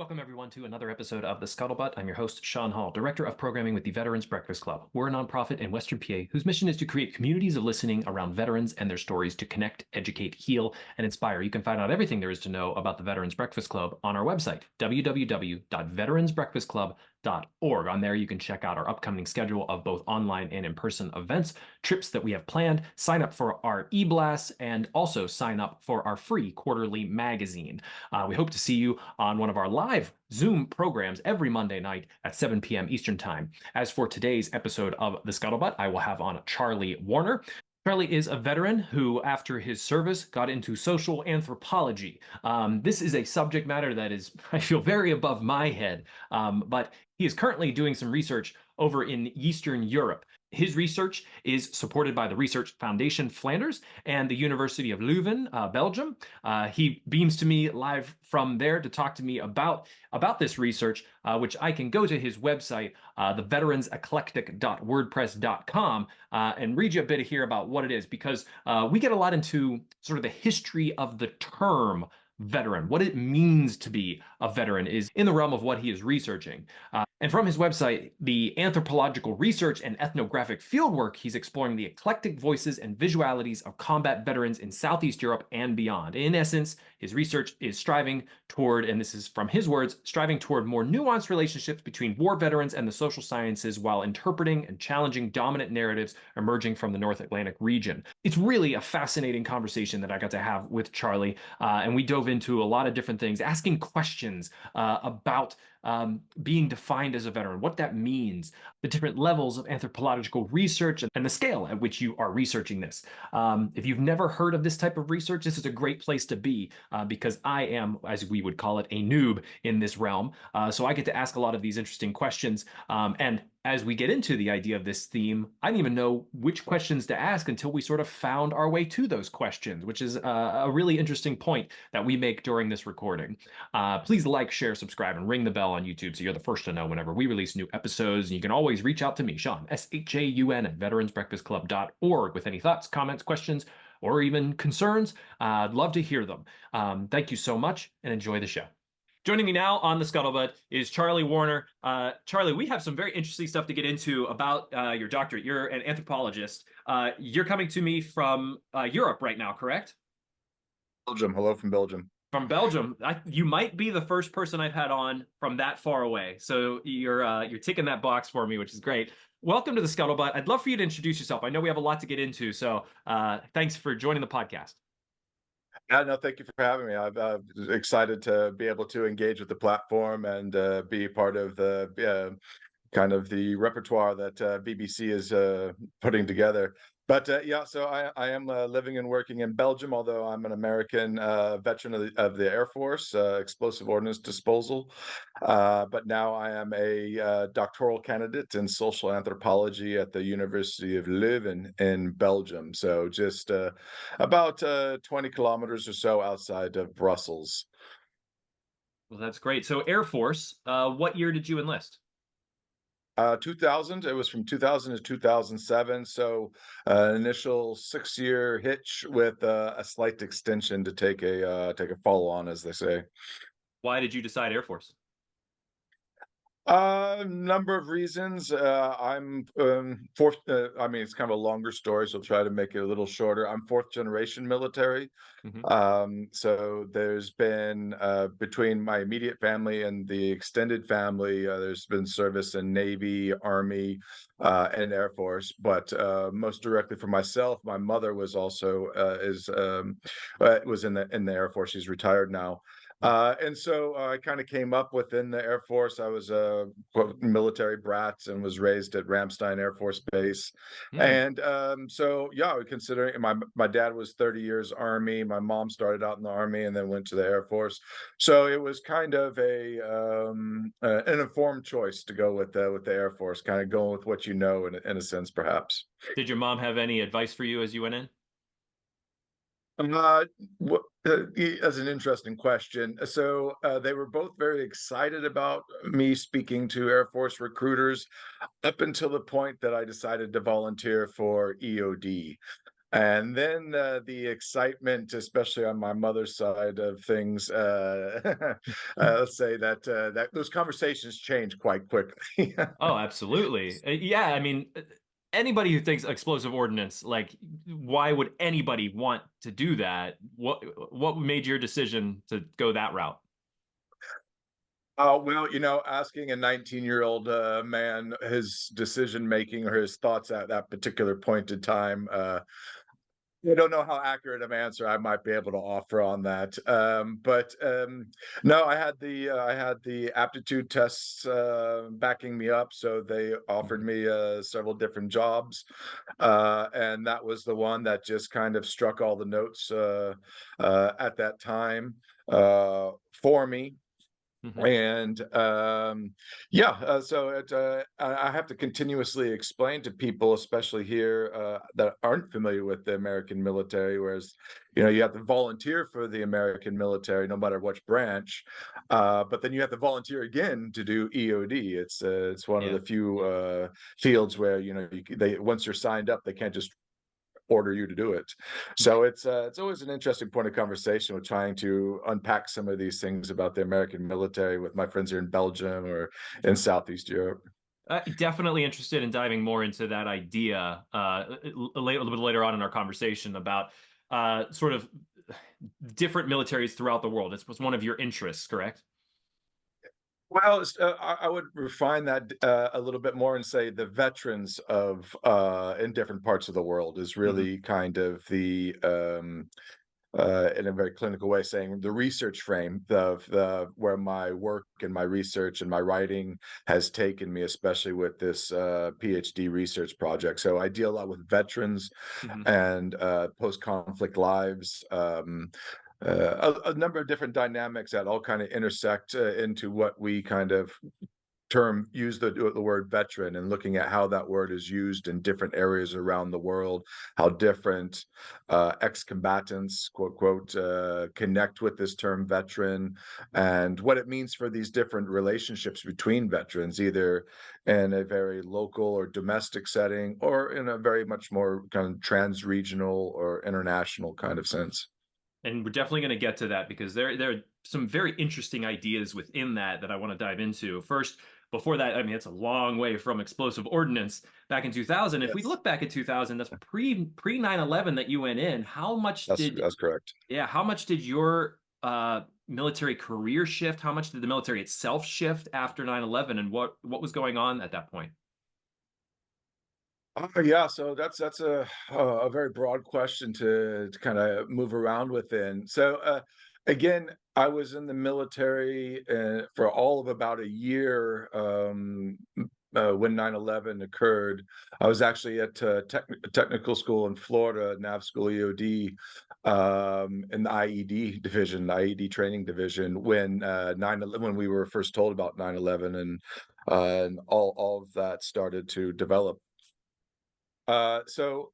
Welcome, everyone, to another episode of The Scuttlebutt. I'm your host, Sean Hall, Director of Programming with the Veterans Breakfast Club. We're a nonprofit in Western PA whose mission is to create communities of listening around veterans and their stories to connect, educate, heal, and inspire. You can find out everything there is to know about the Veterans Breakfast Club on our website, www.veteransbreakfastclub.org. On there, you can check out our upcoming schedule of both online and in-person events, trips that we have planned, sign up for our e-blasts, and also sign up for our free quarterly magazine. We hope to see you on one of our live Zoom programs every Monday night at 7 p.m. Eastern Time. As for today's episode of The Scuttlebutt, I will have on Charlie Warner. Charlie is a veteran who, after his service, got into social anthropology. This is a subject matter that is, I feel, very above my head, but he is currently doing some research over in Eastern Europe. His research is supported by the Research Foundation Flanders and the University of Leuven, Belgium. He beams to me live from there to talk to me about this research, which I can go to his website, theveteranseclectic.wordpress.com, and read you a bit here about what it is, because we get a lot into sort of the history of the term veteran. What it means to be a veteran is in the realm of what he is researching. And from his website, the anthropological research and ethnographic fieldwork, he's exploring the eclectic voices and visualities of combat veterans in Southeast Europe and beyond. In essence, his research is striving toward, and this is from his words, striving toward more nuanced relationships between war veterans and the social sciences while interpreting and challenging dominant narratives emerging from the North Atlantic region. It's really a fascinating conversation that I got to have with Charlie, and we dove into a lot of different things, asking questions about being defined as a veteran, what that means, the different levels of anthropological research, and the scale at which you are researching this. If you've never heard of this type of research, this is a great place to be, because I am, as we would call it, a noob in this realm. So I get to ask a lot of these interesting questions. And as we get into the idea of this theme, I didn't even know which questions to ask until we sort of found our way to those questions, which is a really interesting point that we make during this recording. Please like, share, subscribe, and ring the bell on YouTube so you're the first to know whenever we release new episodes. And you can always reach out to me, Sean, S-H-A-U-N, at veteransbreakfastclub.org with any thoughts, comments, questions, or even concerns. I'd love to hear them. Thank you so much, and enjoy the show. Joining me now on the Scuttlebutt is Charlie Warner. Charlie, we have some very interesting stuff to get into about your doctorate. You're an anthropologist. You're coming to me from Europe right now, correct? Belgium. Hello from Belgium. From Belgium. You might be the first person I've had on from that far away. So you're ticking that box for me, which is great. Welcome to the Scuttlebutt. I'd love for you to introduce yourself. I know we have a lot to get into, so thanks for joining the podcast. Yeah, no, thank you for having me. I'm excited to be able to engage with the platform and be part of the kind of the repertoire that BBC is putting together. But yeah, so I am living and working in Belgium, although I'm an American veteran of the Air Force, explosive ordnance disposal. But now I am a doctoral candidate in social anthropology at the University of Leuven in Belgium. So just about 20 kilometers or so outside of Brussels. Well, that's great. So Air Force, what year did you enlist? 2000. It was from 2000 to 2007. So initial 6-year hitch with a slight extension to take a follow on, as they say. Why did you decide Air Force? Number of reasons. I'm fourth. I mean, it's kind of a longer story, so I'll try to make it a little shorter. I'm fourth generation military. Mm-hmm. So there's been between my immediate family and the extended family, there's been service in Navy, Army, and Air Force. But most directly for myself, my mother was also was in the Air Force. She's retired now. And so I kind of came up within the Air Force. I was a military brat and was raised at Ramstein Air Force Base. And so, yeah, considering my dad was 30 years Army, my mom started out in the Army and then went to the Air Force. So it was kind of an informed choice to go with the Air Force, kind of going with what you know in a sense, perhaps. Did your mom have any advice for you as you went in? Uh, that's an interesting question. So they were both very excited about me speaking to Air Force recruiters up until the point that I decided to volunteer for EOD. And then the excitement, especially on my mother's side of things, let's say that that those conversations change quite quickly. Oh, absolutely. Yeah, I mean, anybody who thinks explosive ordnance, like, why would anybody want to do that? What made your decision to go that route? Oh, well, asking a 19-year-old man his decision making or his thoughts at that particular point in time, I don't know how accurate of an answer I might be able to offer on that. But no, I had the aptitude tests backing me up, so they offered Mhm. me several different jobs, and that was the one that just kind of struck all the notes at that time for me. Mhm. And yeah, so I have to continuously explain to people, especially here, that aren't familiar with the American military, whereas you have to volunteer for the American military no matter which branch, but then you have to volunteer again to do EOD. It's one of Yeah. the few fields where they once you're signed up, they can't just order you to do it. So it's always an interesting point of conversation with trying to unpack some of these things about the American military with my friends here in Belgium or in Southeast Europe. Definitely interested in diving more into that idea a little bit later on in our conversation about sort of different militaries throughout the world. It was one of your interests, correct? Well, I would refine that a little bit more and say the veterans of in different parts of the world is Hmm. really kind of the in a very clinical way, saying the research frame of the where my work and my research and my writing has taken me, especially with this PhD research project. So I deal a lot with veterans Hmm. and post-conflict lives. A number of different dynamics that all kind of intersect into what we kind of use the word veteran, and looking at how that word is used in different areas around the world, how different ex-combatants, quote quote, connect with this term veteran, and what it means for these different relationships between veterans, either in a very local or domestic setting or in a very much more kind of trans-regional or international kind of sense. And we're definitely going to get to that because there are some very interesting ideas within that I want to dive into. First, before that, I mean, it's a long way from explosive ordnance back in 2000. If we Yes, look back at 2000, that's pre 9/11 that you went in. that's correct. How much did your military career shift? How much did the military itself shift after 9/11, and what was going on at that point? Oh, yeah, so that's a very broad question to kind of move around within. So again, I was in the military for all of about a year when 9/11 occurred. I was actually at technical school in Florida, Nav School EOD, in the IED division, the IED training division, when 9/11, when we were first told about 9/11, and all of that started to develop. So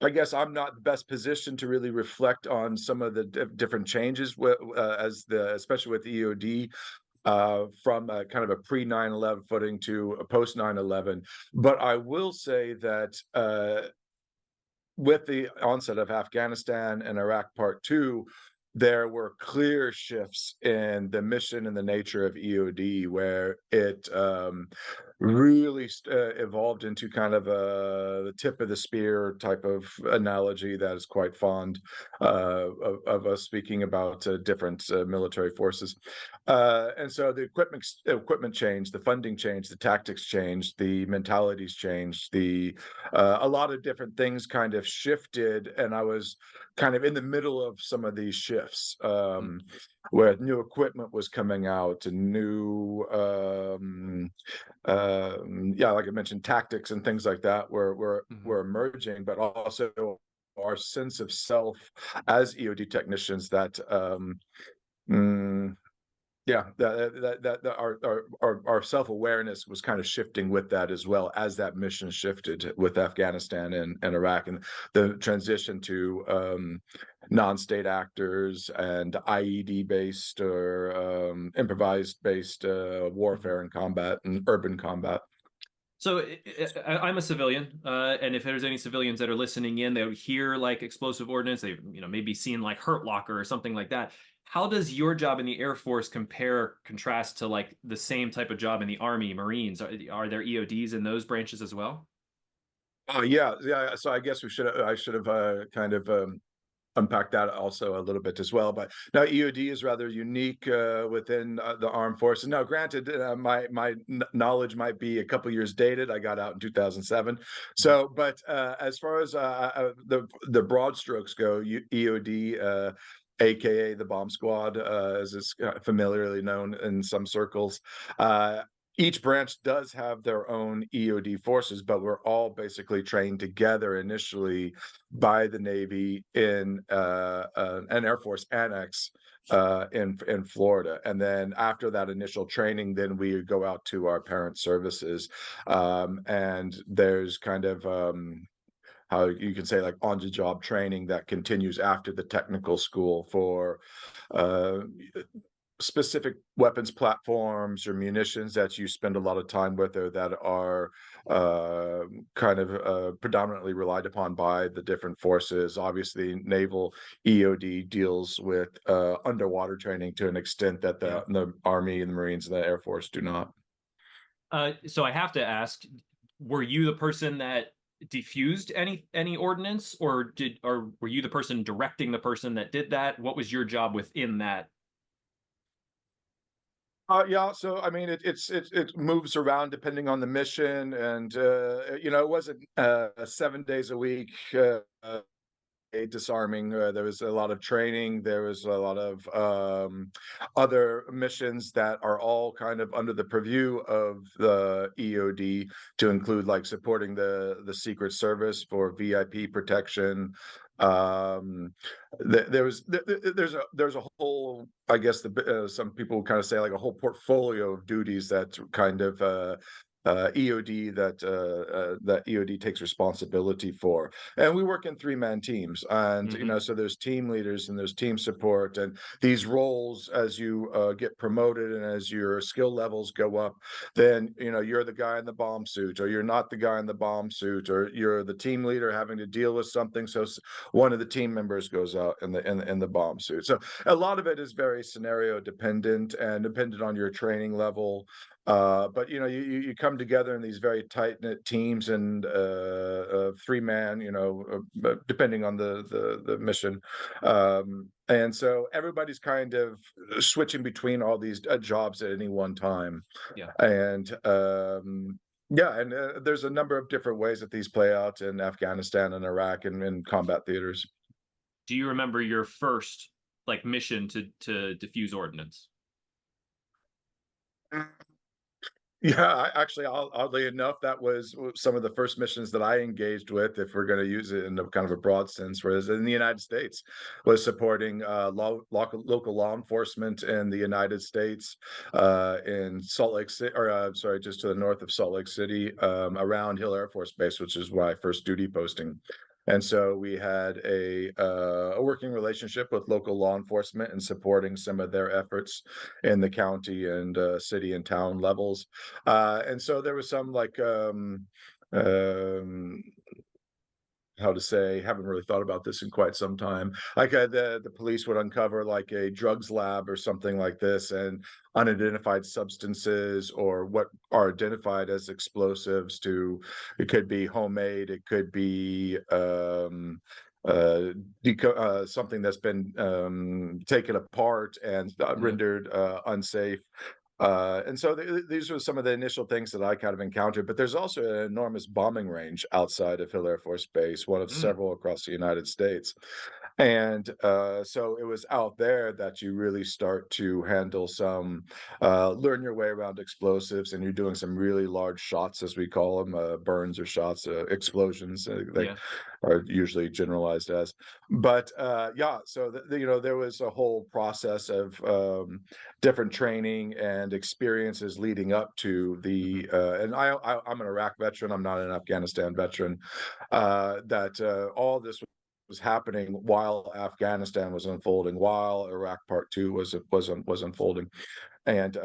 I guess I'm not the best position to really reflect on some of the different changes as the especially with EOD from a kind of a pre 9/11 footing to a post 9/11. But I will say that with the onset of Afghanistan and Iraq Part Two, there were clear shifts in the mission and the nature of EOD, where it really evolved into kind of the tip of the spear type of analogy that is quite fond of us speaking about different military forces. And so the equipment changed, the funding changed, the tactics changed, the mentalities changed, the a lot of different things kind of shifted, and I was kind of in the middle of some of these shifts where new equipment was coming out and new yeah, like I mentioned, tactics and things like that Mm-hmm. were emerging, but also our sense of self as EOD technicians that mm, yeah, that our self-awareness was kind of shifting with that as well, as that mission shifted with Afghanistan and Iraq, and the transition to non-state actors and IED-based or improvised-based Mm-hmm. warfare and combat and urban combat. So I'm a civilian, and if there's any civilians that are listening in, they would hear like explosive ordnance. They, maybe seen like Hurt Locker or something like that. How does your job in the Air Force compare, contrast to like the same type of job in the Army, Marines? Are there EODs in those branches as well? Oh yeah, yeah. So I guess I should have kind of unpack that also a little bit as well. But now EOD is rather unique within the armed forces. Now, granted, my knowledge might be a couple years dated. I got out in 2007. Mhm. So, but as far as the broad strokes go, EOD. AKA the bomb squad, as is familiarly known in some circles. Uh, each branch does have their own EOD forces, but we're all basically trained together initially by the Navy in an Air Force annex in Florida, and then after that initial training, then we go out to our parent services, and there's kind of how you can say like on the job training that continues after the technical school for uh, specific weapons platforms or munitions that you spend a lot of time with or that are uh, kind of predominantly relied upon by the different forces. Obviously, naval EOD deals with underwater training to an extent that Yeah. the Army and the Marines and the Air Force do not. So I have to ask, were you the person that defused any ordinance, or were you the person directing the person that did that? What was your job within that? Yeah, so I mean, it moves around depending on the mission, and it wasn't 7 days a week. Disarming. There was a lot of training. There was a lot of other missions that are all kind of under the purview of the EOD, to include like supporting the Secret Service for VIP protection. Um, there's a whole, I guess some people kind of say like a whole portfolio of duties that kind of EOD that EOD takes responsibility for, and we work in three-man teams, and Hmm. so there's team leaders and there's team support, and these roles, as you get promoted and as your skill levels go up, then you're the guy in the bomb suit, or you're not the guy in the bomb suit, or you're the team leader having to deal with something, so one of the team members goes out in the bomb suit. So a lot of it is very scenario dependent and dependent on your training level, but you come together in these very tight knit teams, and 3 man, depending on the mission, and so everybody's kind of switching between all these jobs at any one time, Yeah. and yeah, and there's a number of different ways that these play out in Afghanistan and Iraq and in combat theaters. Do you remember your first like mission to defuse ordinance? Yeah, actually, oddly enough, that was some of the first missions that I engaged with, if we're going to use it in a kind of a broad sense, whereas in the United States, was supporting local law enforcement in the United States, in Salt Lake City, or sorry, just to the north of Salt Lake City, around Hill Air Force Base, which is my first duty posting. And so we had a working relationship with local law enforcement and supporting some of their efforts in the county and city and town levels, and so there was some like um, how to say, haven't really thought about this in quite some time. Like the police would uncover like a drugs lab or something like this, and unidentified substances or what are identified as explosives. To it could be homemade, it could be uh, something that's been taken apart and Yeah. rendered unsafe. And so these were some of the initial things that I kind of encountered. But there's also an enormous bombing range outside of Hill Air Force Base, one of Mm, several across the United States. And so it was out there that you really start to handle some, learn your way around explosives, and you're doing some really large shots, as we call them, burns or shots, explosions. They yeah. are usually generalized as. But yeah, so there was a whole process of different training and experiences leading up to Hmm. the. And I'm an Iraq veteran. I'm not an Afghanistan veteran. That all this was happening while Afghanistan was unfolding, while Iraq Part Two was unfolding, and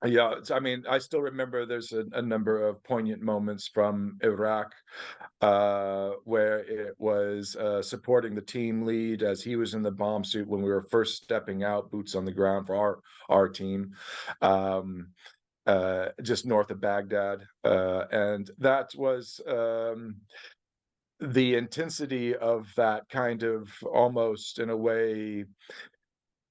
Yeah, I mean, I still remember there's a number of poignant moments from Iraq, where it was supporting the team lead as he was in the bomb suit when we were first stepping out, boots on the ground for our team, um, just north of Baghdad, and that was the intensity of that kind of almost in a way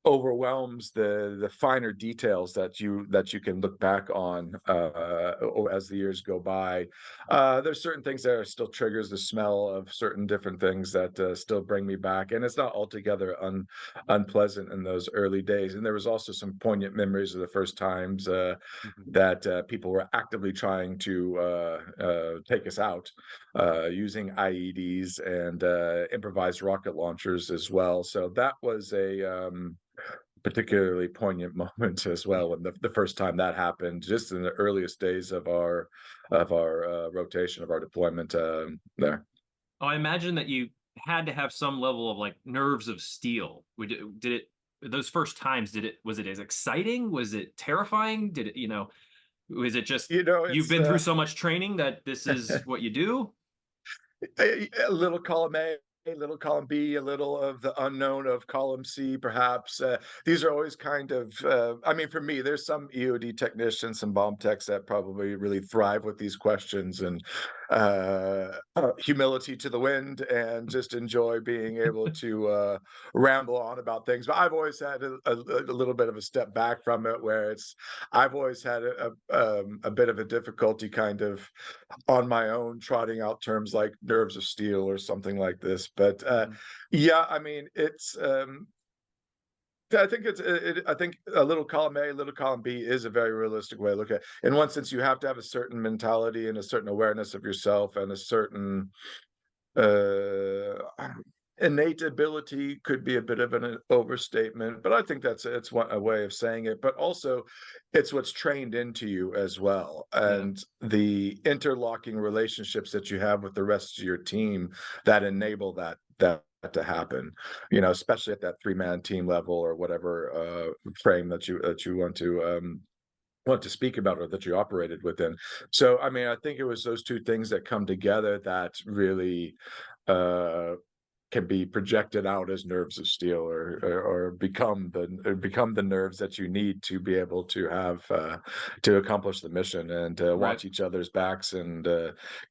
overwhelms the finer details that you can look back on as the years go by. There's certain things that are still triggers the smell of certain different things that still bring me back, and it's not altogether unpleasant in those early days. And there was also some poignant memories of the first times Mhm. that people were actively trying to take us out using IEDs and improvised rocket launchers as well. So that was a particularly poignant moment as well when the first time that happened, just in the earliest days of our rotation of our deployment there. Oh, I imagine that you had to have some level of like nerves of steel. Did it those first times, did it was it as exciting? Was it terrifying? Did it, was it just You know, you've it's been through so much training that this is what you do? a little column A little column B, a little of the unknown of column C, perhaps. These are always kind of, I mean, for me, there's some EOD technicians, some bomb techs that probably really thrive with these questions and humility to the wind and just enjoy being able to ramble on about things. But I've always had a little bit of a step back from it where I've always had a bit of a difficulty kind of on my own trotting out terms like nerves of steel or something like this. But Mhm. yeah, I mean, I think I think a little column A, a little column B is a very realistic way to look at it. In one sense, you have to have a certain mentality and a certain awareness of yourself and a certain uh, innate ability could be a bit of an overstatement, but I think it's a way of saying it. But also, it's what's trained into you as well, Yeah. and the interlocking relationships that you have with the rest of your team that enable that to happen. You know, especially at that three-man team level or whatever frame that you want to speak about or that you operated within. So, I mean, I think it was those two things that come together that really uh, can be projected out as nerves of steel or become the nerves that you need to be able to have to accomplish the mission and Right. watch each other's backs and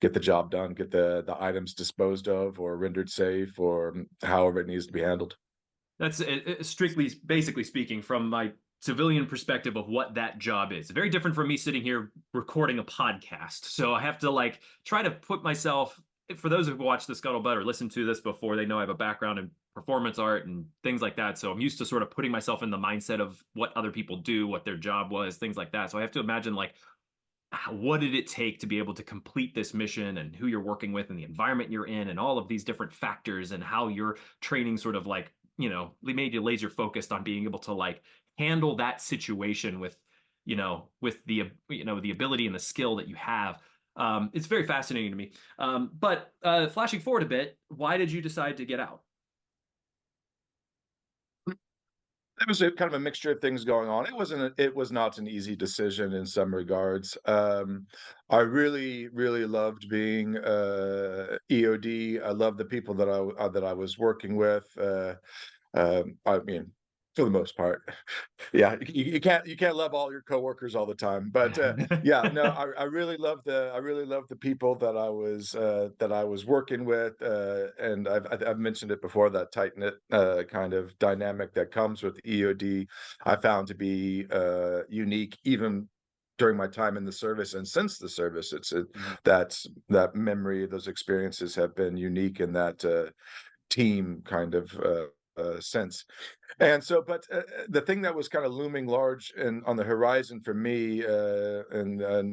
get the job done, get the items disposed of or rendered safe or however it needs to be handled. That's strictly, basically speaking, from my civilian perspective of what that job is. Very different from me sitting here recording a podcast. So I have to like try to put myself, for those who've watched the Scuttlebutt or listened to this before, they know I have a background in performance art and things like that. So I'm used to sort of putting myself in the mindset of what other people do, what their job was, things like that. So I have to imagine like what did it take to be able to complete this mission and who you're working with and the environment you're in and all of these different factors and how your training sort of like, made you laser focused on being able to like handle that situation with, with the, the ability and the skill that you have. It's very fascinating to me. But flashing forward a bit, why did you decide to get out? It was a kind of a mixture of things going on. It was not an easy decision in some regards. I really, really loved being EOD. I loved the people that I was working with. I mean, for the most part, yeah, you can't love all your coworkers all the time, but yeah, no, I really love the people that I was working with, and I've mentioned it before, that tight knit kind of dynamic that comes with EOD. I found to be unique even during my time in the service and since the service. Mhm. That memory, those experiences have been unique in that team kind of sense. And so, but the thing that was kind of looming large and on the horizon for me, and on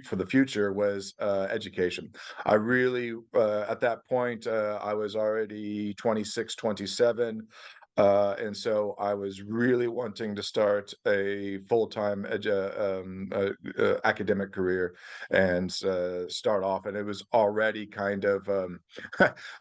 for the future was education. I really, at that point, I was already 26, 27. And so I was really wanting to start a full-time academic career and start off. And it was already kind of,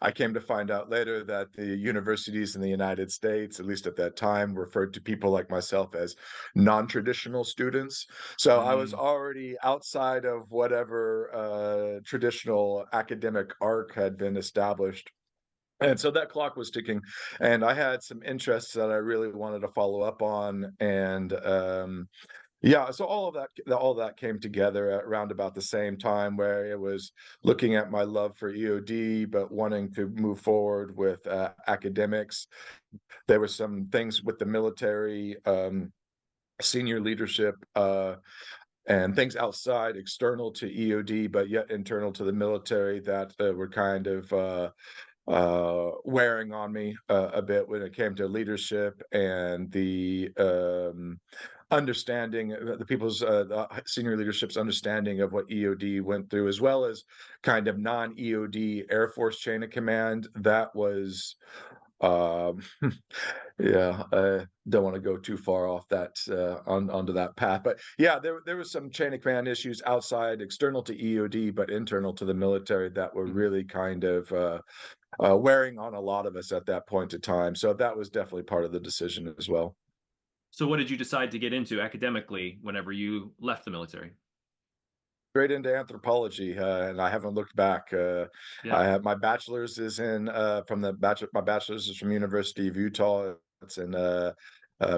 I came to find out later that the universities in the United States, at least at that time, referred to people like myself as non-traditional students. So I was Mm. already outside of whatever traditional academic arc had been established, and so that clock was ticking, and I had some interests that I really wanted to follow up on, and yeah, so all of that came together at around about the same time, where it was looking at my love for EOD, but wanting to move forward with academics. There were some things with the military, senior leadership, and things outside, external to EOD, but yet internal to the military that were kind of wearing on me a bit when it came to leadership and the understanding, the people's the senior leadership's understanding of what EOD went through, as well as kind of non-EOD Air Force chain of command. That was, um, yeah, I don't want to go too far off that onto that path, but yeah, there was some chain of command issues outside, external to EOD, but internal to the military that were Mhm. really kind of wearing on a lot of us at that point in time. So that was definitely part of the decision as well. So what did you decide to get into academically whenever you left the military? Straight into anthropology, and I haven't looked back. Yeah. I have my bachelor's is in from the bachelor. My bachelor's is from University of Utah. It's in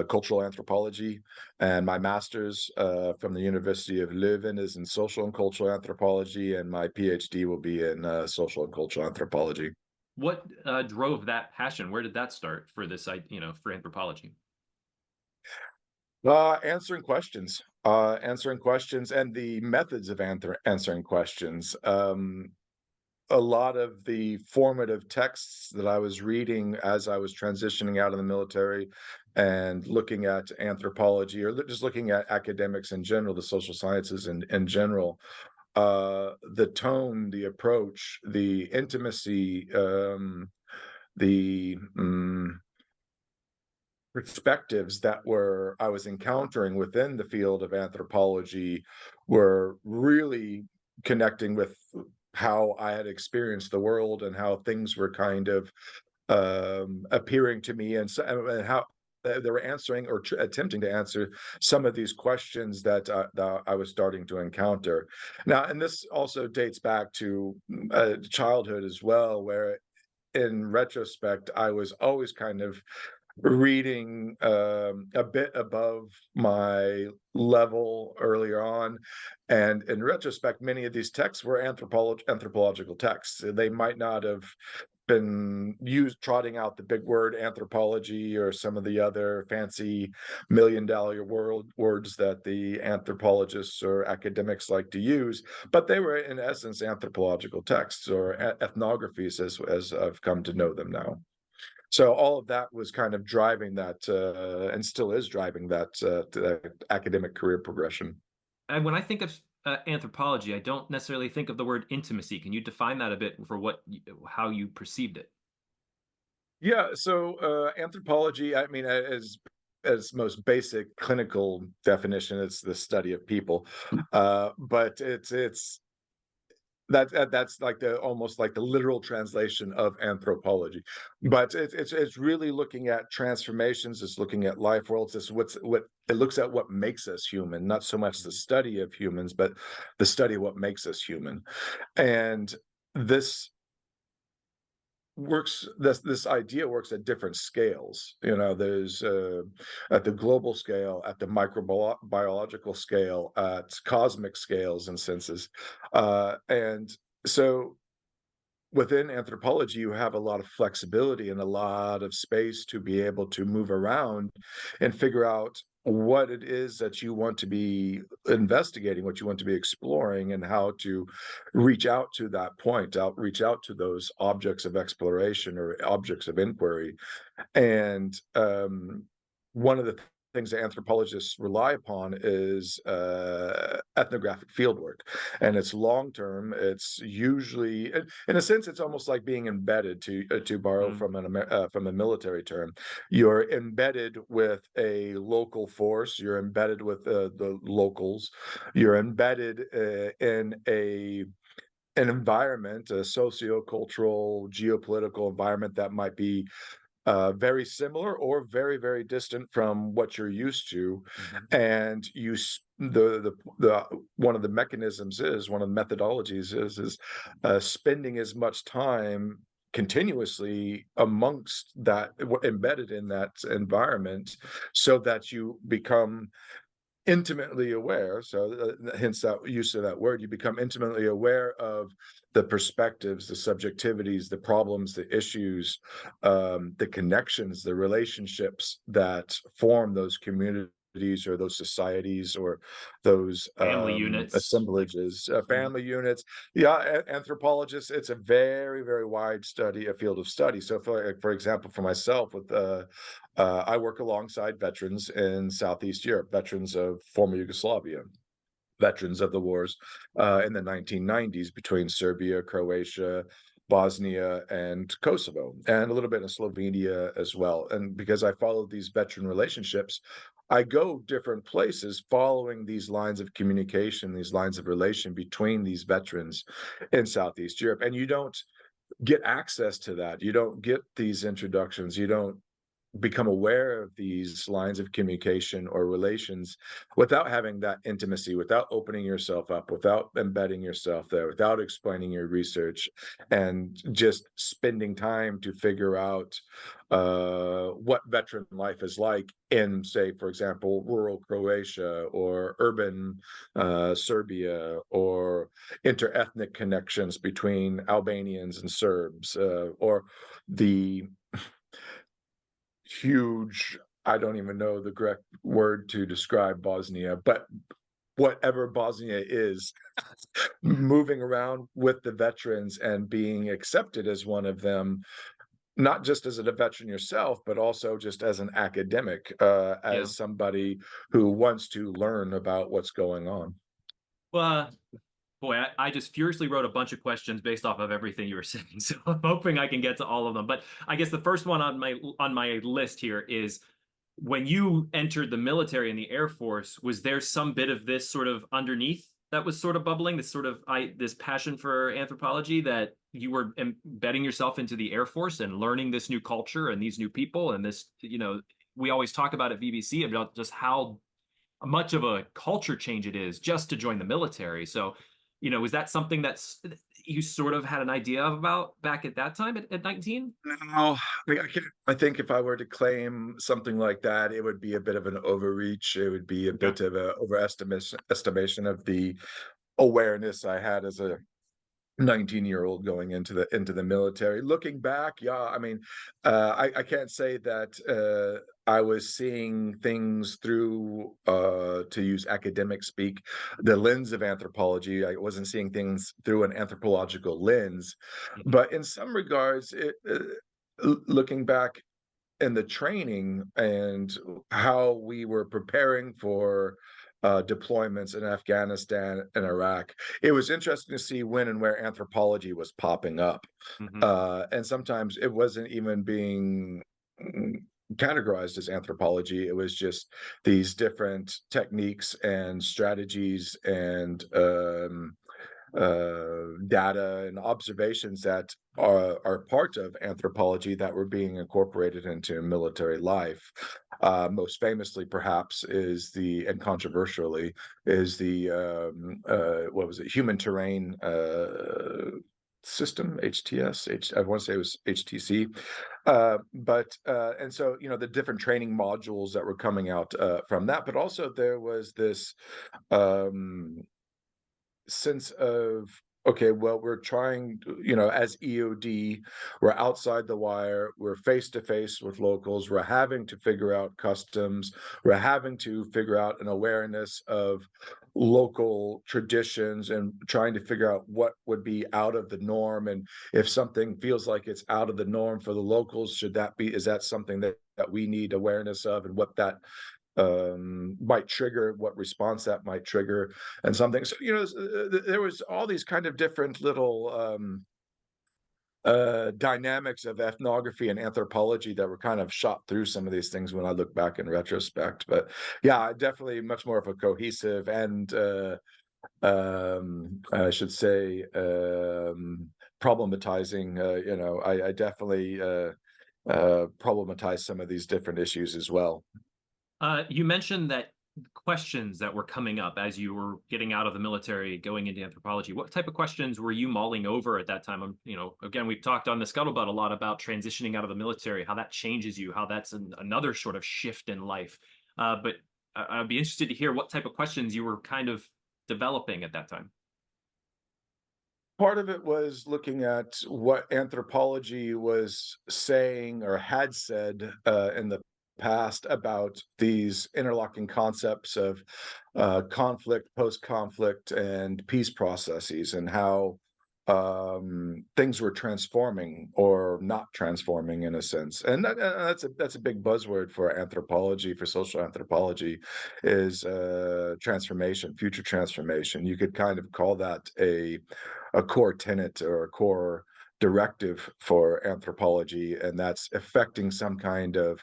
cultural anthropology, and my master's from the University of Leuven is in social and cultural anthropology, and my PhD will be in social and cultural anthropology. What drove that passion? Where did that start for this, for anthropology? Answering questions, and the methods of answering questions. A lot of the formative texts that I was reading as I was transitioning out of the military and looking at anthropology, or just looking at academics in general, the social sciences in general, the tone, the approach, the intimacy, the perspectives that were I was encountering within the field of anthropology were really connecting with how I had experienced the world and how things were kind of appearing to me, and, and how they were answering or attempting to answer some of these questions that I was starting to encounter. Now, and this also dates back to childhood as well, where in retrospect, I was always kind of reading a bit above my level earlier on. And in retrospect, many of these texts were anthropological texts. They might not have been used trotting out the big word anthropology or some of the other fancy million-dollar words that the anthropologists or academics like to use, but they were in essence anthropological texts or ethnographies as I've come to know them now. So all of that was kind of driving that, and still is driving that academic career progression. And when I think of anthropology, I don't necessarily think of the word intimacy. Can you define that a bit for how you perceived it? Yeah, so anthropology, I mean, as most basic clinical definition, it's the study of people, but it's that's like the almost like the literal translation of anthropology, but it's really looking at transformations. It's looking at life worlds. It's what it looks at what makes us human, not so much the study of humans, but the study of what makes us human. And this this idea works at different scales. You know, there's at the global scale, at the microbiological scale, at cosmic scales and senses, and so within anthropology, you have a lot of flexibility and a lot of space to be able to move around and figure out what it is that you want to be investigating, what you want to be exploring, and how to reach out to that point, reach out to those objects of exploration or objects of inquiry. And one of the things that anthropologists rely upon is ethnographic fieldwork, and it's long term. It's usually, in a sense, it's almost like being embedded. To borrow Mm, from a military term, you're embedded with a local force. You're embedded with the locals. You're embedded in an environment, a socio-cultural, geopolitical environment that might be very similar or very, very distant from what you're used to. mhm. And the one of the mechanisms is one of the methodologies is spending as much time continuously amongst that, embedded in that environment, so that you become intimately aware. So hence that use of that word, you become intimately aware of the perspectives, the subjectivities, the problems, the issues, the connections, the relationships that form those communities or those societies or those Family units, like, assemblages, mhm, family units. Yeah, anthropologists, it's a very, very wide study, a field of study. So for example, for myself, with I work alongside veterans in Southeast Europe, veterans of former Yugoslavia, veterans of the wars in the 1990s between Serbia, Croatia, Bosnia, and Kosovo, and a little bit in Slovenia as well. And because I follow these veteran relationships, I go different places following these lines of communication, these lines of relation between these veterans in Southeast Europe. And you don't get access to that. You don't get these introductions. You don't become aware of these lines of communication or relations without having that intimacy, without opening yourself up, without embedding yourself there, without explaining your research, and just spending time to figure out what veteran life is like in, say, for example, rural Croatia or urban Serbia, or interethnic connections between Albanians and Serbs, or the huge, I don't even know the correct word to describe Bosnia, but whatever Bosnia is, moving around with the veterans and being accepted as one of them, not just as a veteran yourself, but also just as an academic, yeah. as somebody who wants to learn about what's going on. Well, boy, I just furiously wrote a bunch of questions based off of everything you were saying, so I'm hoping I can get to all of them. But I guess the first one on my list here is, when you entered the military and the Air Force, was there some bit of this sort of underneath that was sort of bubbling, this sort of this passion for anthropology, that you were embedding yourself into the Air Force and learning this new culture and these new people and this, we always talk about at BBC about just how much of a culture change it is just to join the military. So, is that something that's you sort of had an idea about back at that time at 19? No, I think if I were to claim something like that, it would be a bit of an overreach. It would be a Okay. bit of a estimation of the awareness I had as a 19-year-old going into the military. Looking back, yeah, I mean, I can't say that I was seeing things through, to use academic speak, the lens of anthropology. I wasn't seeing things through an anthropological lens, Mhm. but in some regards, looking back in the training and how we were preparing for deployments in Afghanistan and Iraq, it was interesting to see when and where anthropology was popping up. Mhm. And sometimes it wasn't even being mm, categorized as anthropology. It was just these different techniques and strategies and data and observations that are part of anthropology that were being incorporated into military life. Most famously, perhaps, is and controversially, is the what was it, human terrain system, HTS. I want to say it was HTC. But and so, the different training modules that were coming out from that, but also there was this um sense of, okay, well, we're trying as EOD, we're outside the wire, we're face to face with locals, we're having to figure out customs, we're having to figure out an awareness of local traditions, and trying to figure out what would be out of the norm. And if something feels like it's out of the norm for the locals, is that something that we need awareness of, and what that might trigger, what response that might trigger, and something. So, there was all these kind of different little dynamics of ethnography and anthropology that were kind of shot through some of these things when I look back in retrospect. But yeah, definitely much more of a cohesive and I should say problematizing. I definitely problematize some of these different issues as well. You mentioned that questions that were coming up as you were getting out of the military, going into anthropology. What type of questions were you mulling over at that time? Again, we've talked on the scuttlebutt a lot about transitioning out of the military, how that changes you, how that's another sort of shift in life. But I'd be interested to hear what type of questions you were kind of developing at that time. Part of it was looking at what anthropology was saying or had said in the past about these interlocking concepts of conflict, post-conflict, and peace processes, and how things were transforming or not transforming in a sense. And that's a big buzzword for anthropology, for social anthropology, is transformation, future transformation. You could kind of call that a core tenet or a core directive for anthropology, and that's affecting some kind of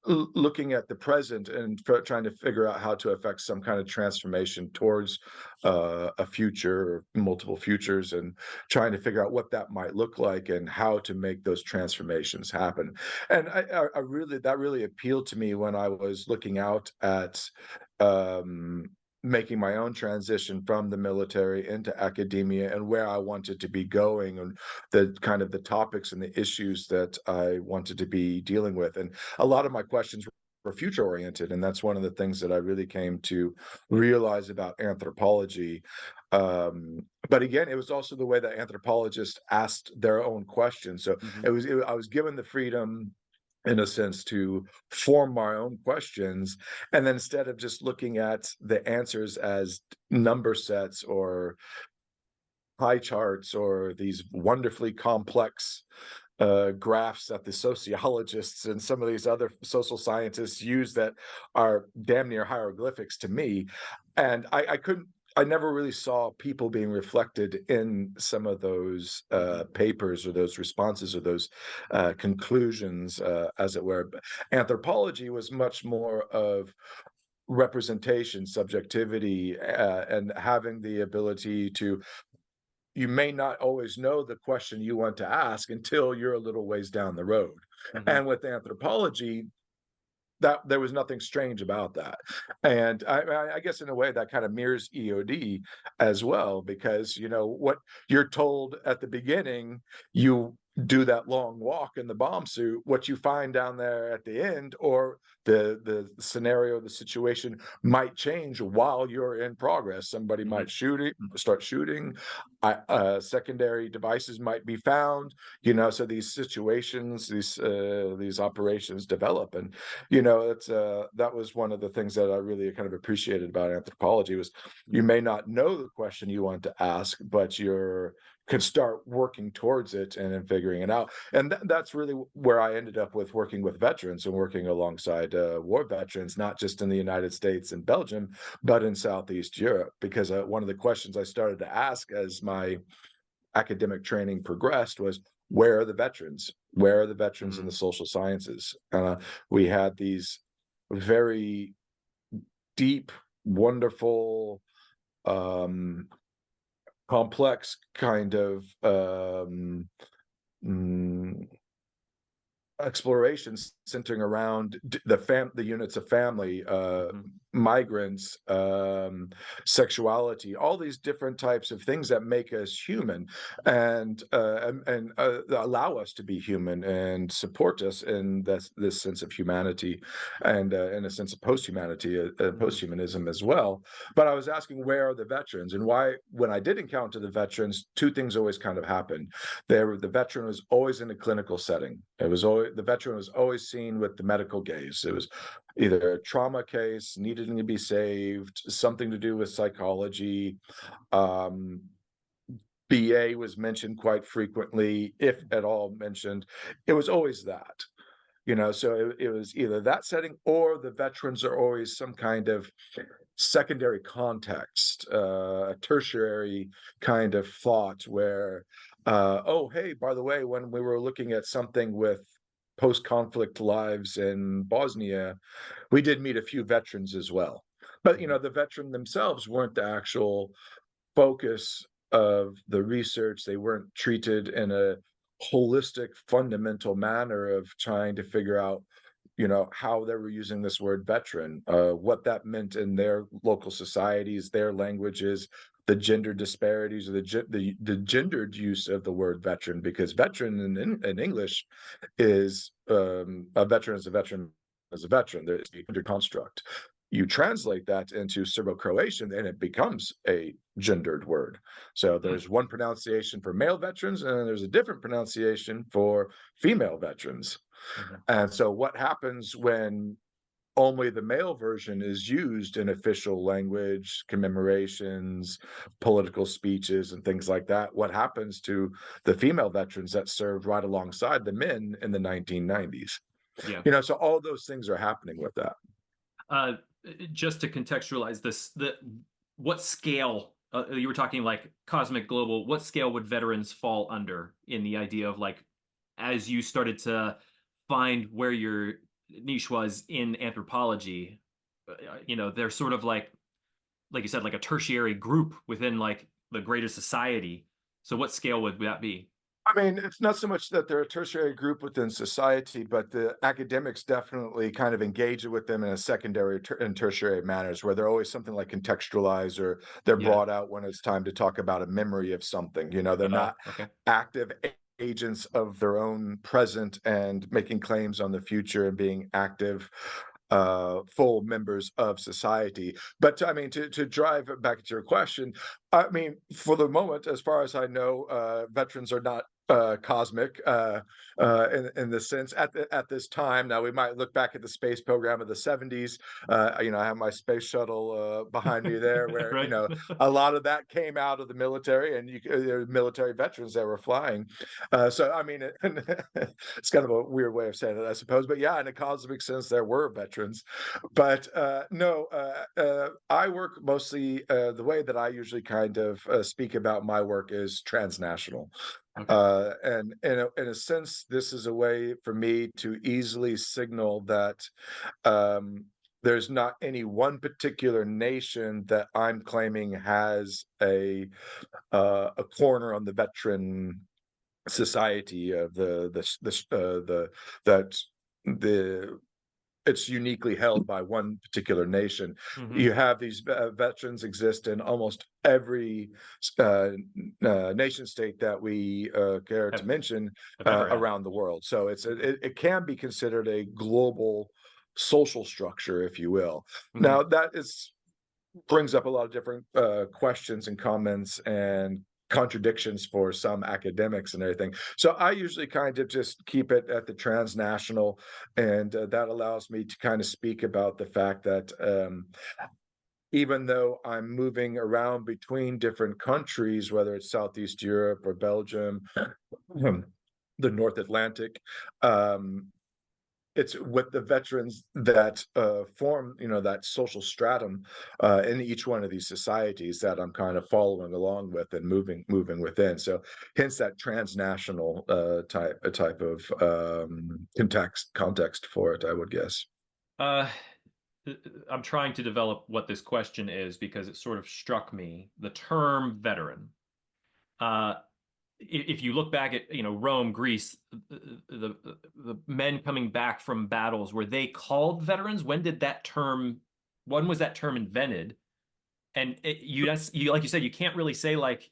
looking at the present and trying to figure out how to affect some kind of transformation towards a future or multiple futures, and trying to figure out what that might look like and how to make those transformations happen. And I really, that really appealed to me when I was looking out at um, making my own transition from the military into academia and where I wanted to be going, and the kind of the topics and the issues that I wanted to be dealing with. And a lot of my questions were future oriented, and that's one of the things that I really came to realize about anthropology. But again, it was also the way that anthropologists asked their own questions. So Mhm. I was given the freedom, in a sense, to form my own questions, and then instead of just looking at the answers as number sets or pie charts or these wonderfully complex graphs that the sociologists and some of these other social scientists use that are damn near hieroglyphics to me. And I couldn't, I never really saw people being reflected in some of those Mhm. papers or those responses or those conclusions, as it were. But anthropology was much more of representation, subjectivity, and having the ability to, you may not always know the question you want to ask until you're a little ways down the road. Mhm. And with anthropology, that there was nothing strange about that. And I guess in a way that kind of mirrors EOD as well, because what you're told at the beginning, you do that long walk in the bomb suit, what you find down there at the end, or the scenario, the situation might change while you're in progress. Somebody might Mhm. start shooting, secondary devices might be found, so these situations, these operations develop. And it's that was one of the things that I really kind of appreciated about anthropology, was you Mhm. may not know the question you want to ask, but you're could start working towards it and then figuring it out. And that's really where I ended up with working with veterans and working alongside war veterans, not just in the United States and Belgium, but in Southeast Europe. Because one of the questions I started to ask as my academic training progressed was, where are the veterans? Where are the veterans in the Mhm. social sciences? We had these very deep, wonderful, um, complex kind of mm, explorations centering around the units of family, Mhm. migrants, sexuality, all these different types of things that make us human, and allow us to be human and support us in this sense of humanity, and in a sense of post-humanity, Mhm. post-humanism as well. But I was asking, where are the veterans, and why, when I did encounter the veterans, two things always kind of happened. The veteran was always in a clinical setting. It was always The veteran was always seen with the medical gaze. It was either a trauma case, needing to be saved, something to do with psychology. Um, BA was mentioned quite frequently, if at all mentioned. It was always that. So it was either that setting or the veterans are always some kind of secondary context, a tertiary kind of thought where, oh, hey, by the way, when we were looking at something with post-conflict lives in Bosnia, we did meet a few veterans as well. But Mhm. the veteran themselves weren't the actual focus of the research. They weren't treated in a holistic, fundamental manner of trying to figure out, how they were using this word veteran, what that meant in their local societies, their languages, the gender disparities, or the gendered use of the word veteran, because veteran in English is a veteran is a veteran is a veteran. There's a gendered construct. You translate that into Serbo-Croatian, and it becomes a gendered word. So Mm. there's one pronunciation for male veterans, and then there's a different pronunciation for female veterans. Mhm. And so what happens when only the male version is used in official language, commemorations, political speeches, and things like that? What happens to the female veterans that served right alongside the men in the 1990s? Yeah. So all those things are happening with that. Uh, just to contextualize this, the what scale you were talking like cosmic global, what scale would veterans fall under in the idea of like as you started to find where your niche was in anthropology, they're sort of like you said, like a tertiary group within like the greater society. So what scale would that be? I mean, it's not so much that they're a tertiary group within society, but the academics definitely kind of engage with them in a secondary and tertiary manners, where they're always something like contextualized, or they're Yeah. brought out when it's time to talk about a memory of something. They're not Okay. active agents of their own present and making claims on the future and being active full members of society. But I mean, to drive back to your question, I mean, for the moment, as far as I know, veterans are not cosmic in the sense at this time. Now we might look back at the space program of the 70s. I have my space shuttle behind me there, where Right. a lot of that came out of the military, and there were military veterans that were flying. So I mean, it's kind of a weird way of saying it, I suppose. But yeah, in a cosmic sense, there were veterans. But no, I work mostly the way that I usually kind of speak about my work is transnational. Okay. And in a sense, this is a way for me to easily signal that um, there's not any one particular nation that I'm claiming has a corner on the veteran society of the that the it's uniquely held by one particular nation. Hmm. You have these veterans exist in almost every nation state that we care to Have mention have ever had. around the world. So Okay. it can be considered a global social structure, if you will. Hmm. Now that is brings up a lot of different questions and comments and contradictions for some academics and everything. So I usually kind of just keep it at the transnational, and that allows me to kind of speak about the fact that even though I'm moving around between different countries, whether it's Southeast Europe or Belgium, the North Atlantic, um, it's with the veterans that form, that social stratum in each one of these societies that I'm kind of following along with and moving within. So, hence that transnational type of context for it, I would guess. Uh, I'm trying to develop what this question is because it sort of struck me. The term veteran. Uh, if you look back at Rome, Greece, the men coming back from battles, were they called veterans? When was that term invented? And you like you said, you can't really say like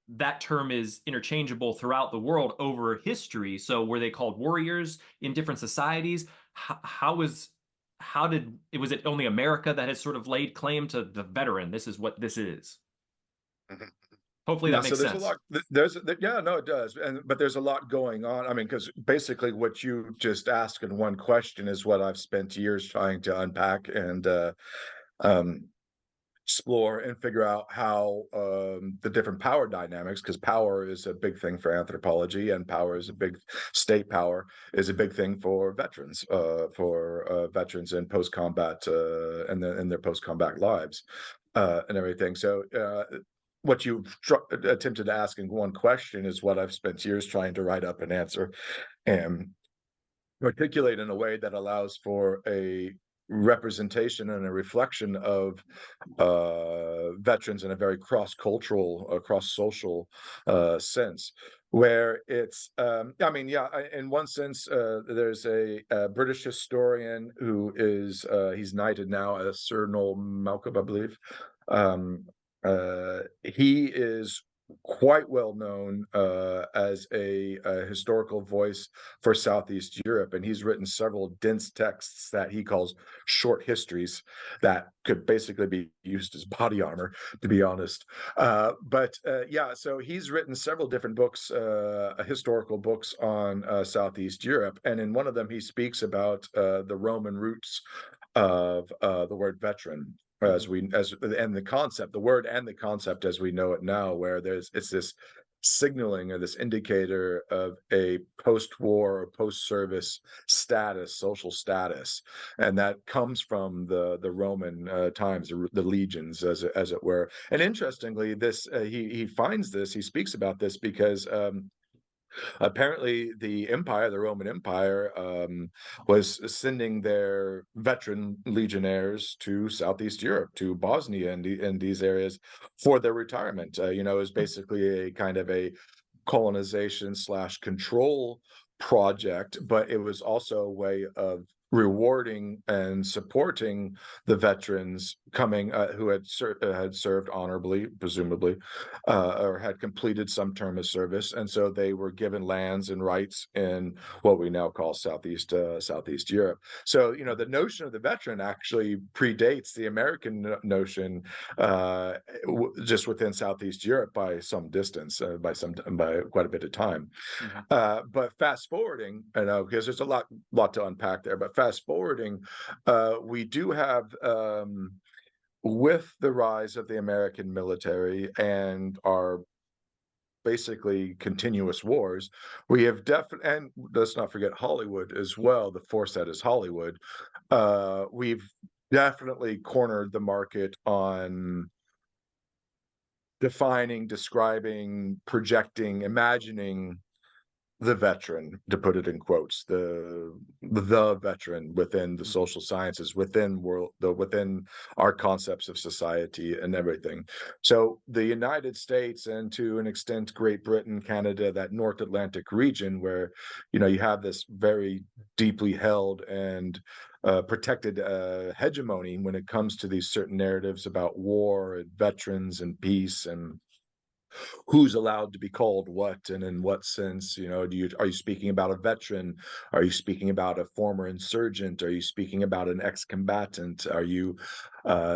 that term is interchangeable throughout the world over history. So were they called warriors in different societies? How did it was it only America that has sort of laid claim to the veteran? This is what this is. Hopefully Yeah, that so makes there's a sense. lot. Yeah, no, it does, but there's a lot going on. I mean, because basically what you just asked in one question is what I've spent years trying to unpack, and um, explore and figure out how the different power dynamics, because power is a big thing for anthropology, and power is a big state power is a big thing for veterans, veterans in post-combat and in their post-combat lives and everything. So what you attempted to ask in one question is what I've spent years trying to write up and answer and articulate in a way that allows for a representation and a reflection of veterans in a very cross-cultural, cross-social sense, where it's, I mean, yeah, in one sense, there's a British historian who is, he's knighted now as Sir Noel Malcolm, I believe. Um, he is quite well known as a historical voice for Southeast Europe, and he's written several dense texts that he calls short histories that could basically be used as body armor, to be honest. Yeah, so he's written several different books, historical books on Southeast Europe, and in one of them he speaks about the Roman roots of the word veteran, Mhm. and the concept, the word and the concept as we know it now, where it's this signaling or this indicator of a post-war or post-service status, social status, and that comes from the Roman times, the legions, as it were. And interestingly, this he finds this, he speaks about this because apparently the Roman Empire, was sending their veteran legionnaires to Southeast Europe, to Bosnia and these areas for their retirement. It was basically a kind of a colonization slash control project, but it was also a way of rewarding and supporting the veterans coming who had served honorably, presumably, or had completed some term of service, and so they were given lands and rights in what we now call Southeast Europe. So the notion of the veteran actually predates the American notion, just within Southeast Europe by some distance, by quite a bit of time. Mhm. But fast forwarding, because there's a lot to unpack there. But fast forwarding, we do have. With the rise of the American military and our basically continuous wars, we have definitely, and let's not forget Hollywood as well, the force that is Hollywood. We've definitely cornered the market on defining, describing, projecting, imagining the veteran, to put it in quotes, the veteran within the Mhm. social sciences, within our concepts of society and everything. So the United States, and to an extent Great Britain, Canada, that North Atlantic region, where you have this very deeply held and protected hegemony when it comes to these certain narratives about war and veterans and peace and who's allowed to be called what and in what sense. Are you speaking about a veteran? Are you speaking about a former insurgent? Are you speaking about an ex-combatant? Are you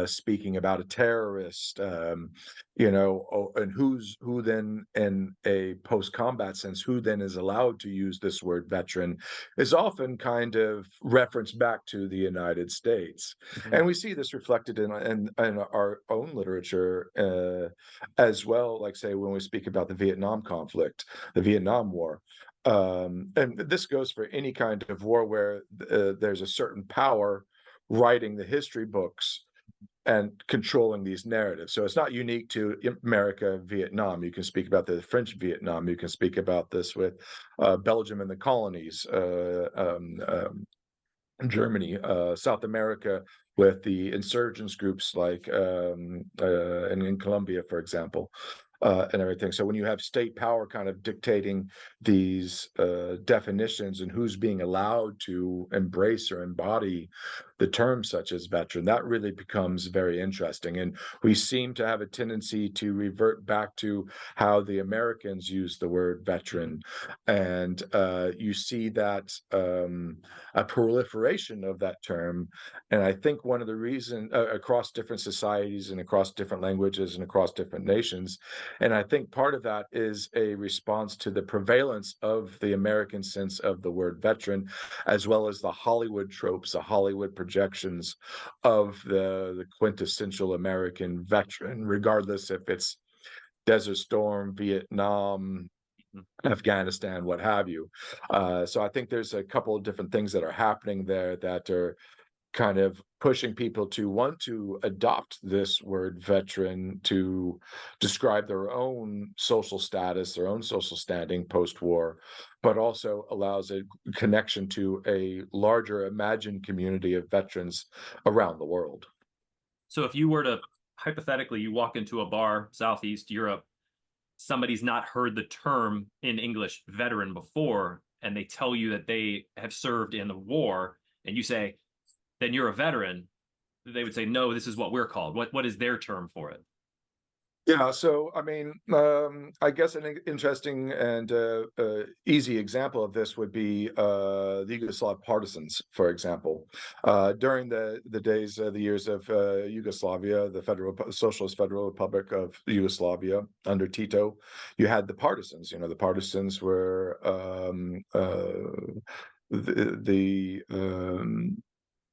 speaking about a terrorist? And who then, in a post-combat sense, who then is allowed to use this word veteran, is often kind of referenced back to the United States. And Mhm. we see this reflected in our own literature as well, like say when we speak about the Vietnam conflict, the Vietnam War. And this goes for any kind of war where there's a certain power writing the history books and controlling these narratives. So it's not unique to America, Vietnam. You can speak about the French Vietnam. You can speak about this with Belgium and the colonies, Germany, South America, with the insurgents groups like in Colombia, for example, and everything. So when you have state power kind of dictating these definitions and who's being allowed to embrace or embody the terms such as veteran, that really becomes very interesting. And we seem to have a tendency to revert back to how the Americans use the word Mhm. veteran, and you see that. A proliferation of that term. And I think one of the reasons across different societies and across different languages and across different nations, and I think part of that is a response to the prevalence of the American sense of the word veteran, as well as the Hollywood tropes, the Hollywood projections of the quintessential American veteran, regardless if it's Desert Storm, Vietnam, Mhm. Afghanistan, what have you. So I think there's a couple of different things that are happening there that are kind of pushing people to want to adopt this word veteran to describe their own social status, their own social standing post-war, but also allows a connection to a larger imagined community of veterans around the world. So if you were to hypothetically, you walk into a bar, Southeast Europe, somebody's not heard the term in English veteran before, and they tell you that they have served in the war, and you say, then you're a veteran, they would say, no, this is what we're called. What is their term for it? Yeah, so I mean, I guess an interesting and easy example of this would be the Yugoslav partisans, for example. During the days, the years of Yugoslavia, the Socialist Federal Republic of Yugoslavia under Tito, you had the partisans. You know, the partisans were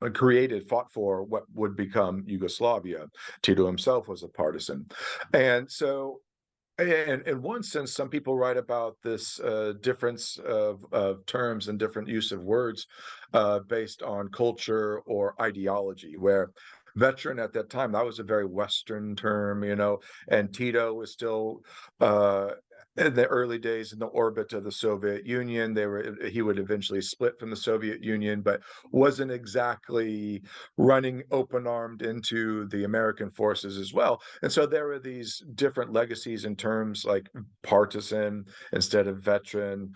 the fought for what would become Yugoslavia. Tito himself was a partisan. And so, and in one sense, some people write about this difference of terms and different use of words based on culture or ideology, where veteran at that time, that was a very Western term, you know, and Tito was still uh, in the early days in the orbit of the Soviet Union. He would eventually split from the Soviet Union, but wasn't exactly running open armed into the American forces as well. And so there were these different legacies in terms like partisan instead of veteran,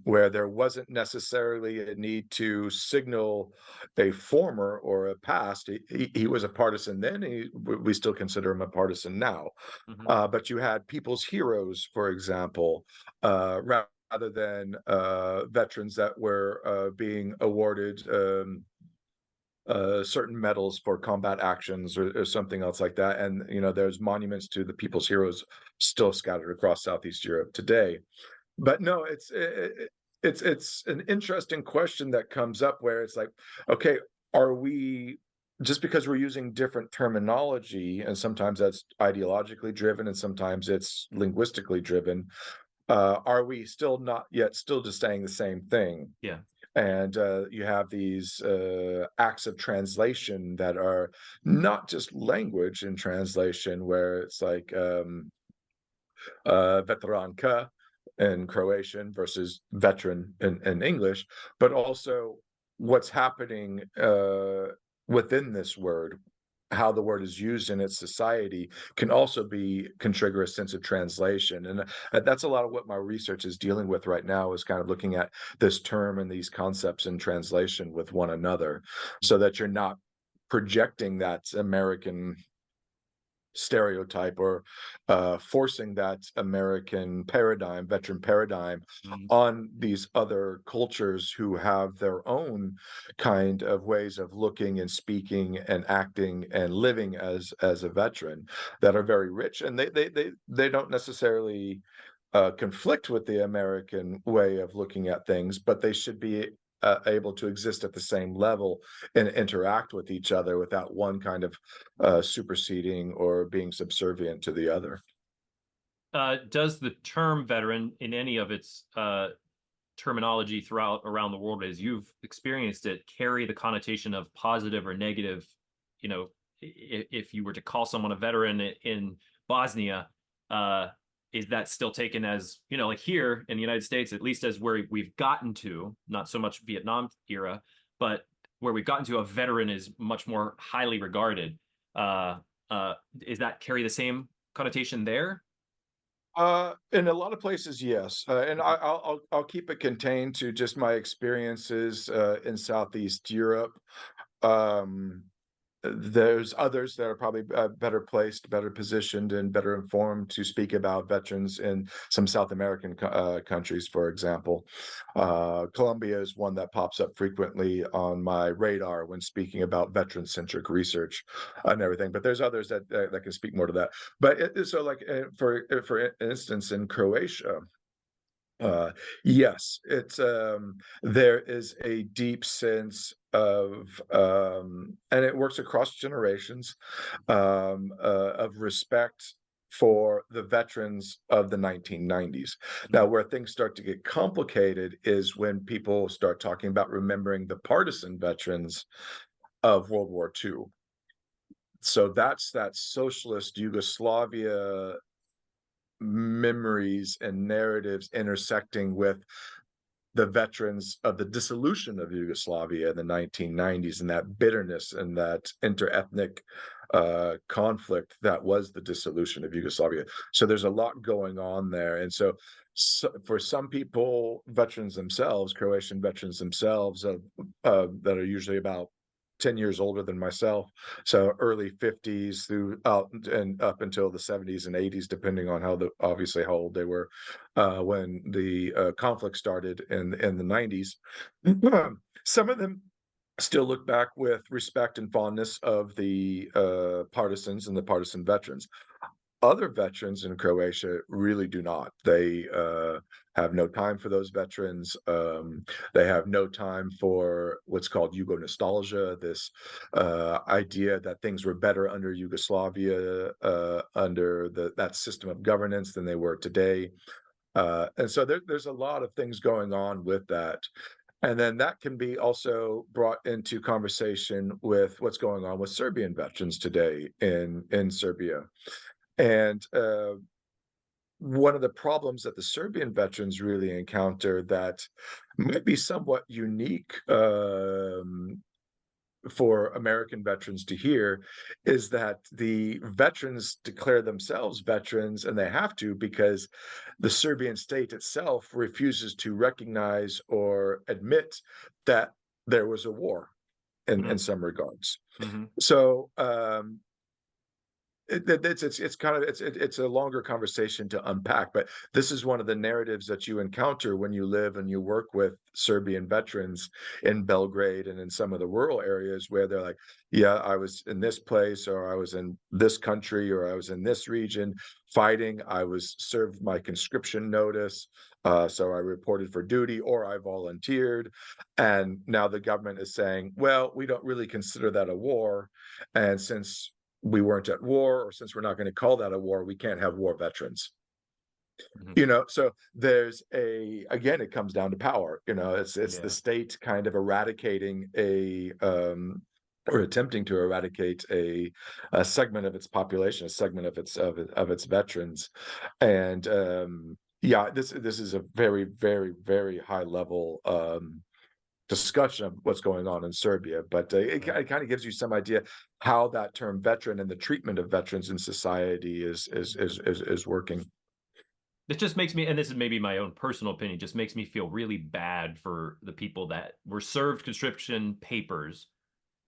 where there wasn't necessarily a need to signal a former or a past. He was a partisan then. We still consider him a partisan now. Mhm. But you had people's heroes, for example, rather than veterans that were being awarded certain medals for combat actions or something else like that. And you know, there's monuments to the people's heroes still scattered across Southeast Europe today. But no, it's an interesting question that comes up where it's like, okay, are we just because we're using different terminology, and sometimes that's ideologically driven and sometimes it's linguistically driven, are we still not yet still just saying the same thing? Yeah. And you have these acts of translation that are not just language in translation, where it's like veteranka in Croatian versus veteran in English, but also what's happening within this word, how the word is used in its society can trigger a sense of translation. And that's a lot of what my research is dealing with right now, is kind of looking at this term and these concepts in translation with one another, so that you're not projecting that American stereotype or forcing that American paradigm, veteran paradigm, Mhm. on these other cultures who have their own kind of ways of looking and speaking and acting and living as a veteran that are very rich, and they don't necessarily conflict with the American way of looking at things, but they should be able to exist at the same level and interact with each other without one kind of superseding or being subservient to the other. Does the term veteran in any of its terminology throughout around the world as you've experienced it carry the connotation of positive or negative? You know, if you were to call someone a veteran in Bosnia, uh, is that still taken as, you know, like here in the United States, at least as where we've gotten to, not so much Vietnam era, but where we've gotten to, a veteran is much more highly regarded. Uh, is that carry the same connotation there? In a lot of places, yes, and I'll keep it contained to just my experiences in Southeast Europe. Um, There's others that are probably better placed, better positioned, and better informed to speak about veterans in some South American countries, for example. Colombia is one that pops up frequently on my radar when speaking about veteran-centric research and everything. But there's others that can speak more to that. But so, like for instance, in Croatia, Uh, yes, there is a deep sense of, and it works across generations, of respect for the veterans of the 1990s. Now, Mhm. where things start to get complicated is when people start talking about remembering the partisan veterans of World War II. So that's that socialist Yugoslavia memories and narratives intersecting with the veterans of the dissolution of Yugoslavia in the 1990s, and that bitterness and that interethnic conflict that was the dissolution of Yugoslavia. So there's a lot going on there. And so for some people, veterans themselves, Croatian veterans themselves, that are usually about 10 years older than myself, so early 50s through and up until the 70s and 80s, depending on obviously how old they were when the conflict started in the 90s. Some of them still look back with respect and fondness of the partisans and the partisan veterans. Other veterans in Croatia really do not. They have no time for those veterans. They have no time for what's called Yugo nostalgia, this idea that things were better under Yugoslavia, under that system of governance than they were today. And so there's a lot of things going on with that. And then that can be also brought into conversation with what's going on with Serbian veterans today in Serbia. And one of the problems that the Serbian veterans really encounter that might be somewhat unique for American veterans to hear is that the veterans declare themselves veterans, and they have to because the Serbian state itself refuses to recognize or admit that there was a war in Mhm. some regards. Mhm. So it's kind of it's a longer conversation to unpack, but this is one of the narratives that you encounter when you live and you work with Serbian veterans in Belgrade and in some of the rural areas where they're like, "Yeah, I was in this place, or I was in this country, or I was in this region fighting. I was served my conscription notice, so I reported for duty, or I volunteered, and now the government is saying, well, we don't really consider that a war, and since we weren't at war, or since we're not going to call that a war, we can't have war veterans." Mhm. So there's again, it comes down to power. It's the Yeah. state kind of eradicating or attempting to eradicate a segment of its population, a segment of its veterans. And yeah, this is a very, very, very high level discussion of what's going on in Serbia, but Yeah. it kind of gives you some idea how that term veteran and the treatment of veterans in society is working. This just makes me, and this is maybe my own personal opinion, just makes me feel really bad for the people that were served conscription papers,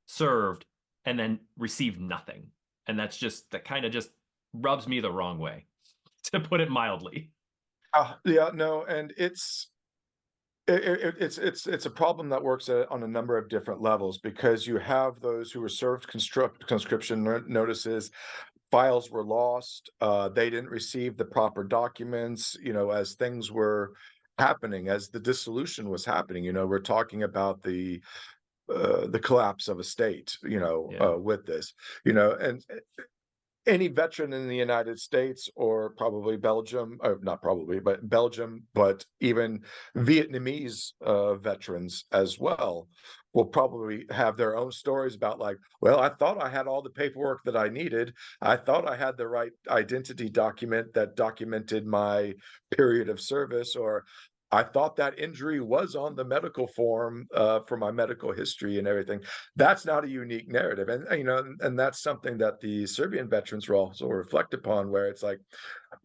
served, and then received nothing. And that kind of just rubs me the wrong way, to put it mildly. Yeah, no, and it's a problem that works on a number of different levels because you have those who were served conscription notices. Files were lost. They didn't receive the proper documents. As things were happening, as the dissolution was happening. We're talking about the collapse of a state. Yeah. With this. And any veteran in the United States, or probably Belgium, or not probably, but Belgium, but even Vietnamese veterans as well, will probably have their own stories about, like, well, I thought I had all the paperwork that I needed. I thought I had the right identity document that documented my period of service, or I thought that injury was on the medical form for my medical history and everything. That's not a unique narrative, and that's something that the Serbian veterans will also reflect upon, where it's like,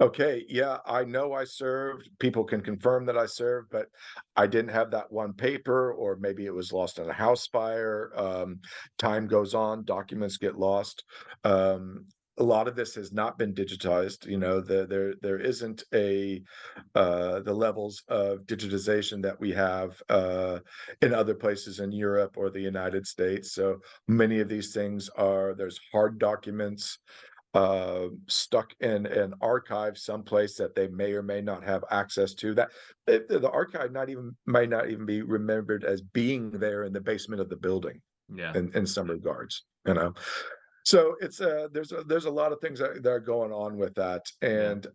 okay, yeah, I know I served. People can confirm that I served, but I didn't have that one paper, or maybe it was lost in a house fire. Time goes on, documents get lost. A lot of this has not been digitized. There isn't the levels of digitization that we have in other places in Europe or the United States. So many of these things there's hard documents. stuck in an archive someplace that they may or may not have access to. That the archive might not even be remembered as being there in the basement of the building Yeah. in some regards, you know. So it's there's a lot of things that are going on with that, Yeah. and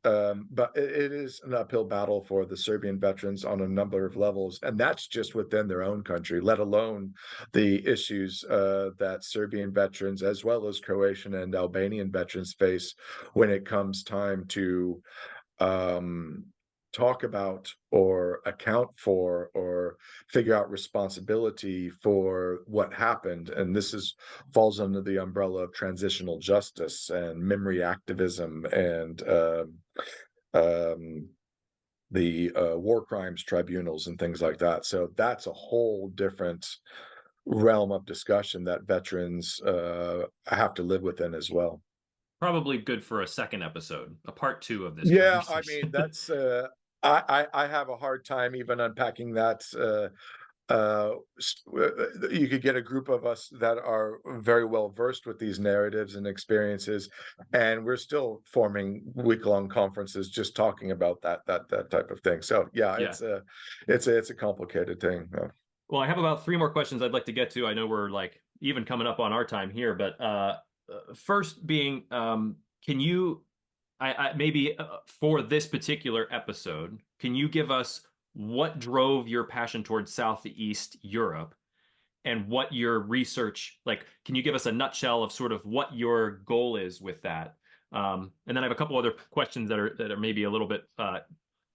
but it is an uphill battle for the Serbian veterans on a number of levels, and that's just within their own country, let alone the issues that Serbian veterans as well as Croatian and Albanian veterans face when it comes time to um, talk about or account for or figure out responsibility for what happened. And this is falls under the umbrella of transitional justice and memory activism and um, the war crimes tribunals and things like that. So that's a whole different realm of discussion that veterans have to live within as well. Probably good for a second episode, a part two of this Yeah, I mean, conversation. that's I have a hard time even unpacking that. You could get a group of us that are very well versed with these narratives and experiences, and we're still forming week-long conferences just talking about that type of thing. So yeah, Yeah. it's a complicated thing. Well, I have about three more questions I'd like to get to. I know we're like even coming up on our time here, but first being, can you, maybe for this particular episode, can you give us what drove your passion towards Southeast Europe and what your research, like, can you give us a nutshell of sort of what your goal is with that? And then I have a couple other questions that are maybe a little bit,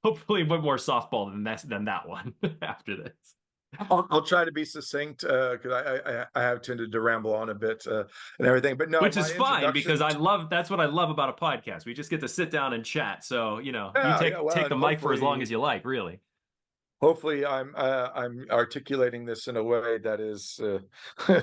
hopefully, a bit more softball than that one after this. I'll try to be succinct because I have tended to ramble on a bit and everything. But no, Which is my fine because introduction. that's what I love about a podcast. We just get to sit down and chat. So, you Yeah, yeah, well, take and the mic for as long as you like, really. hopefully I'm articulating this in a way that is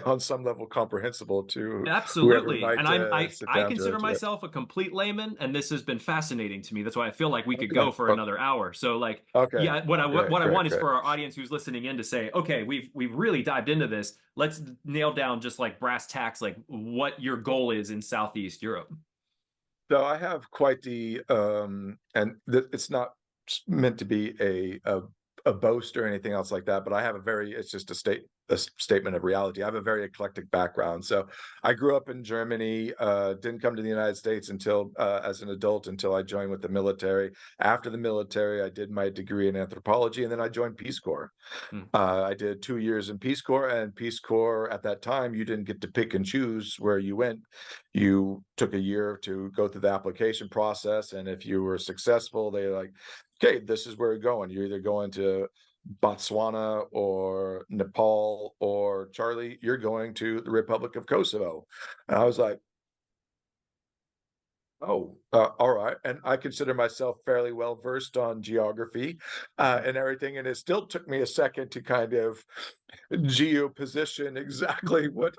on some level comprehensible to whoever Absolutely. And might sit I down consider to it. myself a complete layman, and this has been fascinating to me. That's why I feel like we could Okay. go for another hour. So like, Okay. yeah, Great. what I Great. want is Great. for our audience who's listening in to say, okay, we've really dived into this. Let's nail down just like brass tacks, like what your goal is in Southeast Europe. So I have quite the and it's not meant to be a boast or anything else like that, but I have a very it's just a statement of reality. I have a very eclectic background. So I grew up in Germany, didn't come to the United States until as an adult until I joined with the military. After the military, I did my degree in anthropology, and then I joined Peace Corps. Hmm. I did 2 years in Peace Corps, and Peace Corps at that time, you didn't get to pick and choose where you went. You took a year to go through the application process, and if you were successful, they're like, okay, this is where you're going. You're either going to Botswana or Nepal or Charlie, you're going to the Republic of Kosovo. And I was like, oh, all right. And I consider myself fairly well versed on geography Mhm. and everything. And it still took me a second to kind of geoposition exactly what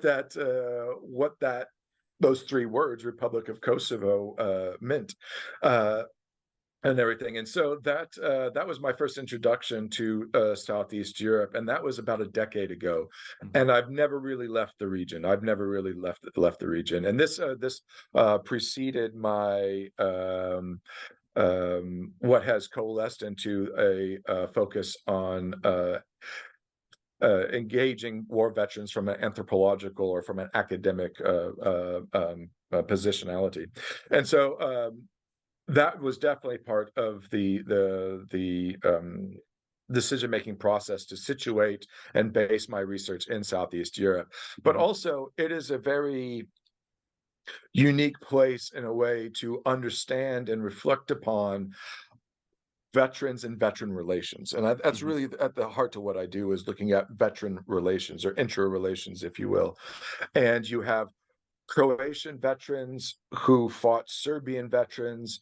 that those three words, Republic of Kosovo, meant. And everything. And so that was my first introduction to Southeast Europe, and that was about a decade ago. Mhm. And I've never really left the region. I've never really left the region. And this preceded my what has coalesced into a focus on engaging war veterans from an anthropological or from an academic positionality. And so that was definitely part of the decision-making process to situate and base my research in Southeast Europe. But Mhm. also, it is a very unique place in a way to understand and reflect upon veterans and veteran relations. And that's Mhm. really at the heart of what I do is looking at veteran relations or intra-relations, if you will. And you have Croatian veterans who fought Serbian veterans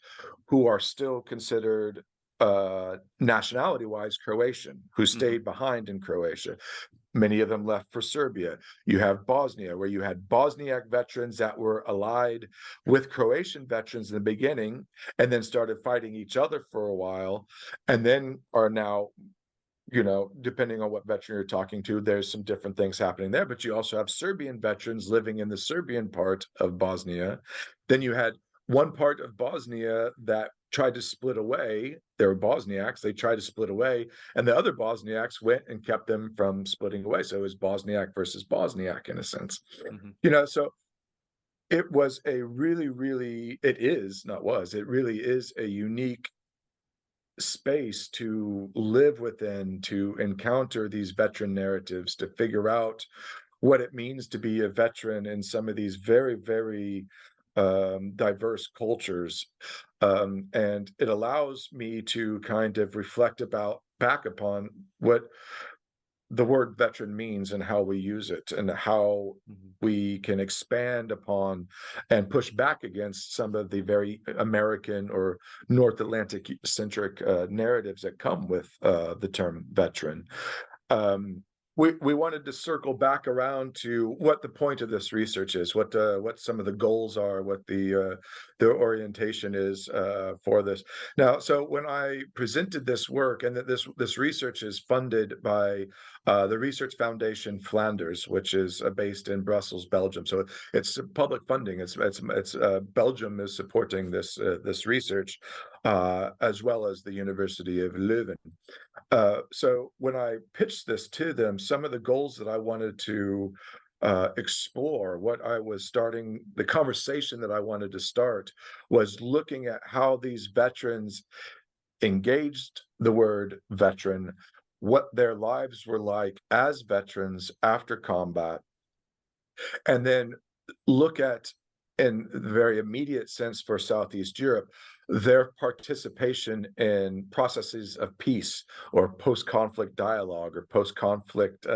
who are still considered nationality wise Croatian, who Mhm. stayed behind in Croatia. Many of them left for Serbia. You have Bosnia, where you had Bosniak veterans that were allied with Croatian veterans in the beginning and then started fighting each other for a while and then are now depending on what veteran you're talking to, there's some different things happening there. But you also have Serbian veterans living in the Serbian part of Bosnia. Then you had one part of Bosnia that tried to split away. They were Bosniaks. They tried to split away, and the other Bosniaks went and kept them from splitting away. So it was Bosniak versus Bosniak in a sense. Hmm. So it was a really, really, it is, not was, it really is a unique space to live within, to encounter these veteran narratives, to figure out what it means to be a veteran in some of these very, very diverse cultures. And it allows me to kind of reflect about back upon what the word veteran means and how we use it and how Hmm. we can expand upon and push back against some of the very American or North Atlantic centric narratives that come with the term veteran. Um, we wanted to circle back around to what the point of this research is, what some of the goals are, what the orientation is for this. Now, so when I presented this work, and that this research is funded by the Research Foundation Flanders, which is based in Brussels, Belgium. So it's public funding. It's Belgium is supporting this research, as well as the University of Leuven. So when I pitched this to them, some of the goals that I wanted to explore, what I was starting, the conversation that I wanted to start was looking at how these veterans engaged the word veteran, what their lives were like as veterans after combat, and then look at, in the very immediate sense for Southeast Europe, their participation in processes of peace or post-conflict dialogue or post-conflict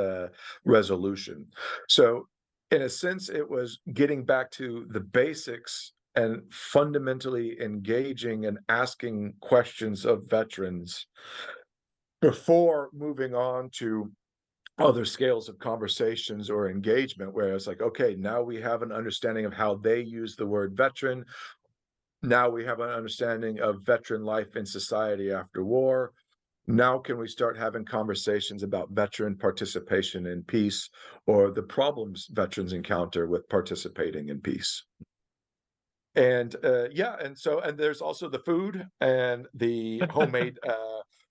resolution. So, in a sense, it was getting back to the basics and fundamentally engaging and asking questions of veterans before moving on to other scales of conversations or engagement, where it's like, okay, now we have an understanding of how they use the word veteran. Now we have an understanding of veteran life in society after war. Now can we start having conversations about veteran participation in peace, or the problems veterans encounter with participating in peace? And yeah, and there's also the food and the homemade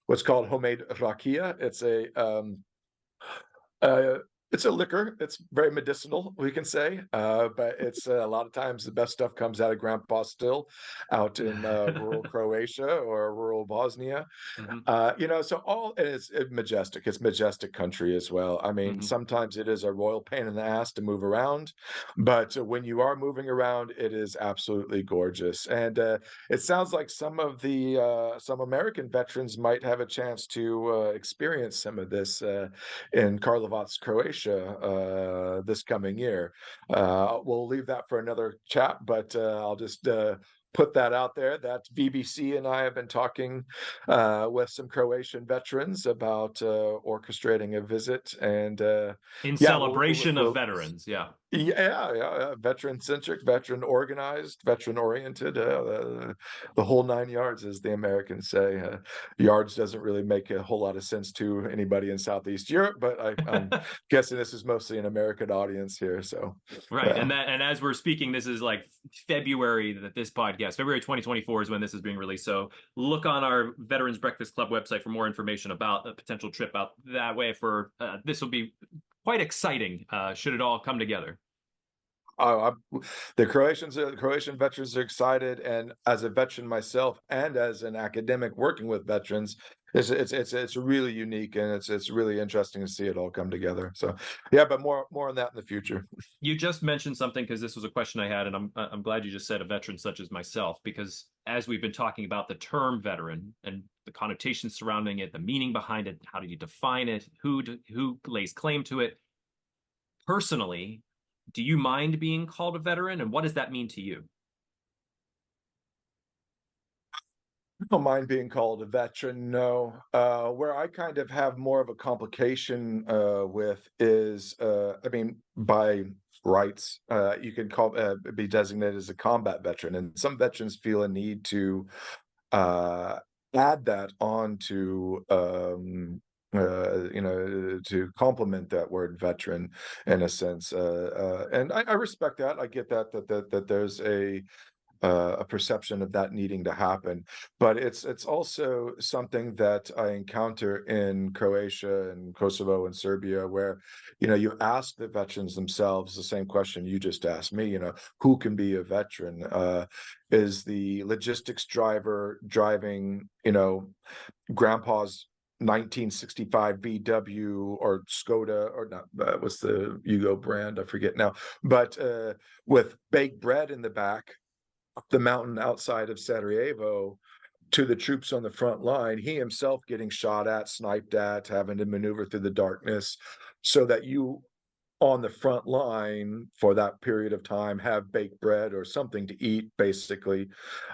what's called homemade rakia. Uh, it's a liquor. It's very medicinal, we can say, but it's a lot of times the best stuff comes out of Grandpa's still, out in rural Croatia or rural Bosnia. Hmm. So all and it's majestic. It's majestic country as well. I mean, Hmm. sometimes it is a royal pain in the ass to move around, but when you are moving around, it is absolutely gorgeous. And it sounds like some American veterans might have a chance to experience some of this in Karlovac, Croatia, this coming year. We'll leave that for another chat, but I'll just put that out there that BBC and I have been talking with some Croatian veterans about orchestrating a visit, and In yeah, celebration of veterans. Yeah. yeah, veteran centric, veteran organized, veteran oriented, the whole nine yards, as the Americans say. Yards doesn't really make a whole lot of sense to anybody in Southeast Europe, but I'm guessing this is mostly an American audience here. So, Right. yeah. And as we're speaking, this is like February that this podcast, February 2024 is when this is being released. So look on our Veterans Breakfast Club website for more information about a potential trip out that way. For this will be quite exciting, should it all come together. Uh, the Croatian veterans are excited, and as a veteran myself, and as an academic working with veterans, it's really unique, and it's really interesting to see it all come together. So, yeah, but more on that in the future. You just mentioned something because this was a question I had, and I'm glad you just said a veteran such as myself, because as we've been talking about the term veteran and the connotations surrounding it, the meaning behind it, how do you define it, who lays claim to it? Personally, do you mind being called a veteran, and what does that mean to you? I don't mind being called a veteran, no. Where I kind of have more of a complication with is, I mean, by rights, you can be designated as a combat veteran, and some veterans feel a need to uh, add that on to to complement that word veteran in a sense. And I respect that. I get that there's a perception of that needing to happen. But it's also something that I encounter in Croatia and Kosovo and Serbia, where you ask the veterans themselves the same question you just asked me. Who can be a veteran? Is the logistics driver driving grandpa's 1965 VW or Skoda, or not, what's the Yugo brand? I forget now. But with baked bread in the back, up the mountain outside of Sarajevo, to the troops on the front line, he himself getting shot at, sniped at, having to maneuver through the darkness, so that you on the front line for that period of time have baked bread or something to eat, basically,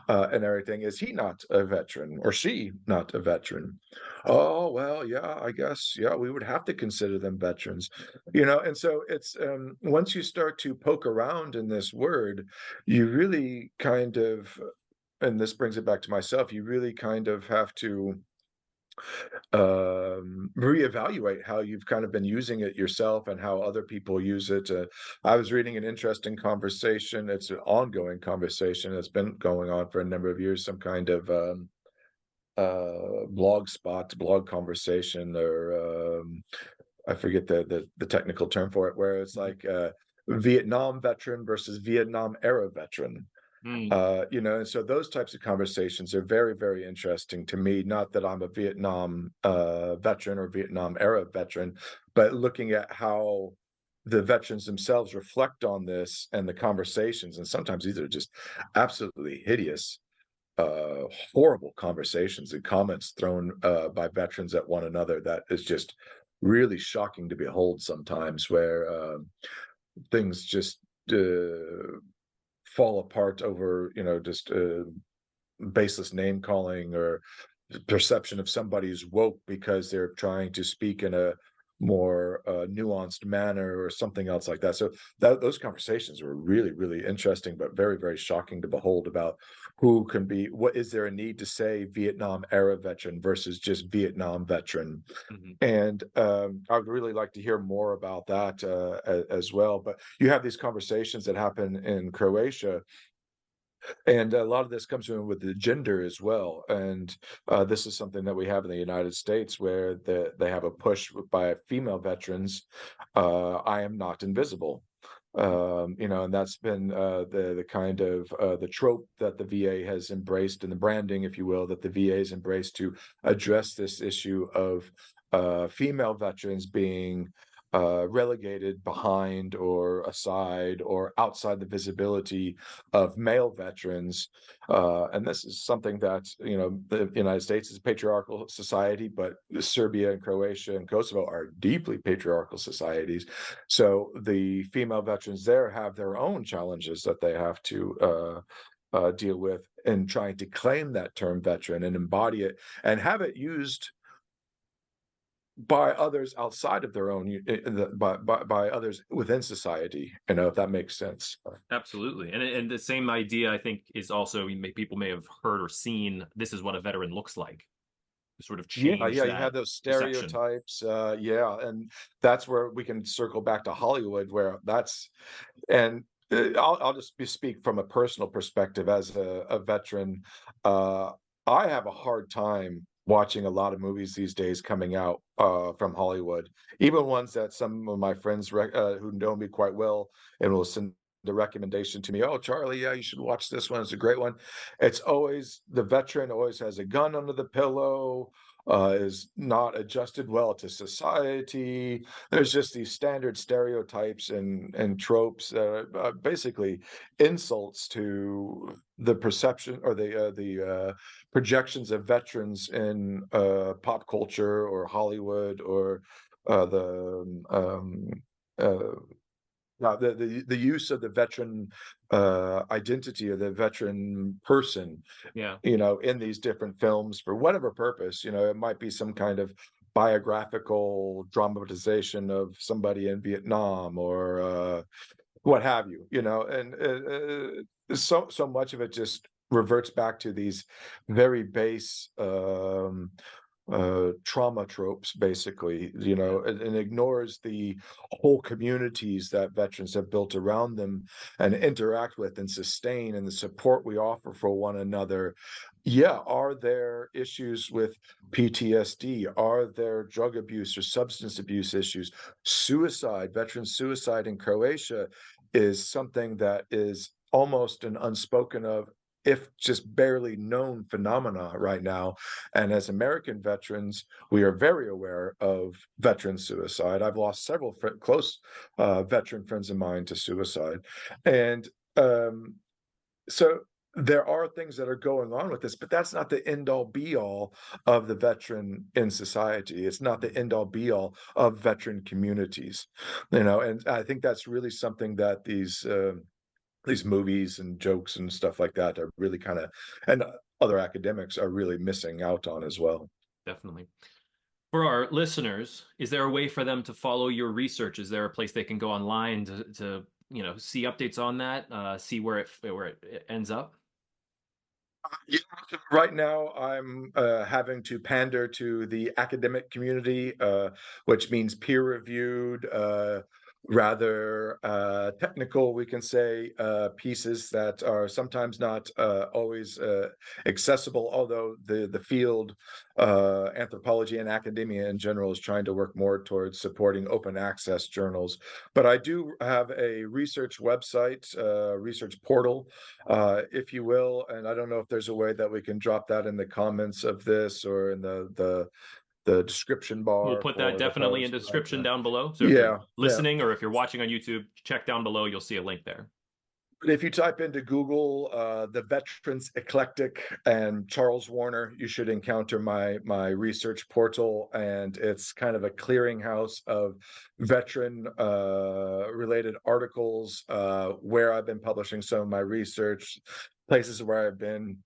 and everything. Is he not a veteran, or she not a veteran? Oh, well, yeah, I guess, yeah, we would have to consider them veterans. And so it's, once you start to poke around in this word, you really kind of, and this brings it back to myself, you really kind of have to reevaluate how you've kind of been using it yourself and how other people use it. I was reading an interesting conversation. It's an ongoing conversation that's been going on for a number of years, some kind of blog conversation, or I forget the technical term for it, where it's Mhm. like Vietnam veteran versus Vietnam era veteran. Mm, And so those types of conversations are very, very interesting to me. Not that I'm a Vietnam veteran or Vietnam era veteran, but looking at how the veterans themselves reflect on this and the conversations. And sometimes these are just absolutely hideous, uh, horrible conversations and comments thrown by veterans at one another. That is just really shocking to behold sometimes, where things just fall apart over, just baseless name calling, or perception of somebody's woke because they're trying to speak in a more nuanced manner or something else like that. So those conversations were really, really interesting, but very, very shocking to behold, about who can be, what is there a need to say Vietnam era veteran versus just Vietnam veteran. mhm. And I would really like to hear more about that as well. But you have these conversations that happen in Croatia, and a lot of this comes in with the gender as well. And this is something that we have in the United States, where they have a push by female veterans. I am not invisible. And that's been the kind of the trope that the VA has embraced, and the branding, if you will, that the VA has embraced to address this issue of female veterans being relegated behind or aside or outside the visibility of male veterans. And this is something that, the United States is a patriarchal society, but Serbia and Croatia and Kosovo are deeply patriarchal societies. So the female veterans there have their own challenges that they have to deal with in trying to claim that term veteran and embody it and have it used by others outside of their own, by others within society. If that makes sense. Absolutely. And the same idea, I think, is also people may have heard or seen, this is what a veteran looks like. Sort of Yeah, change yeah, you that have those perception. stereotypes. Yeah, and that's where we can circle back to Hollywood, where that's, and I'll just speak from a personal perspective as a veteran. Uh, I have a hard time watching a lot of movies these days coming out from Hollywood, even ones that some of my friends who know me quite well and will send the recommendation to me. Oh, Charlie, yeah, you should watch this one. It's a great one. It's always the veteran always has a gun under the pillow, is not adjusted well to society. There's just these standard stereotypes and tropes that are basically insults to the perception or the projections of veterans in pop culture or Hollywood, or the uh, the use of the veteran identity, or the veteran person, Yeah. in these different films for whatever purpose. It might be some kind of biographical dramatization of somebody in Vietnam, or what have you, and so much of it just reverts back to these very base trauma tropes, basically, you know, and ignores the whole communities that veterans have built around them and interact with and sustain, and the support we offer for one another. Yeah, are there issues with PTSD? Are there drug abuse or substance abuse issues? Suicide, veteran suicide in Croatia is something that is almost an unspoken of, if just barely known phenomena right now. And as American veterans, we are very aware of veteran suicide. I've lost several close veteran friends of mine to suicide. And um, so there are things that are going on with this, but that's not the end all be all of the veteran in society. It's not the end all be all of veteran communities, you know. And I think that's really something that these movies and jokes and stuff like that are really kind of, and other academics are really missing out on as well. Definitely. For our listeners, is there a way for them to follow your research? Is there a place they can go online to see updates on that, see where it ends up? Yeah, right now I'm having to pander to the academic community, which means peer-reviewed, rather technical, we can say, pieces that are sometimes not always accessible. Although the field, anthropology and academia in general, is trying to work more towards supporting open access journals. But I do have a research website, research portal, if you will. And I don't know if there's a way that we can drop that in the comments of this or in the description We'll bar put that for the definitely in post. the description down below. So if you're Yeah, yeah. listening or if you're watching on YouTube, check down below. You'll see a link there. But if you type into Google the Veterans Eclectic and Charles Warner, you should encounter my research portal, and it's kind of a clearinghouse of veteran related articles, where I've been publishing some of my research, places where I've been,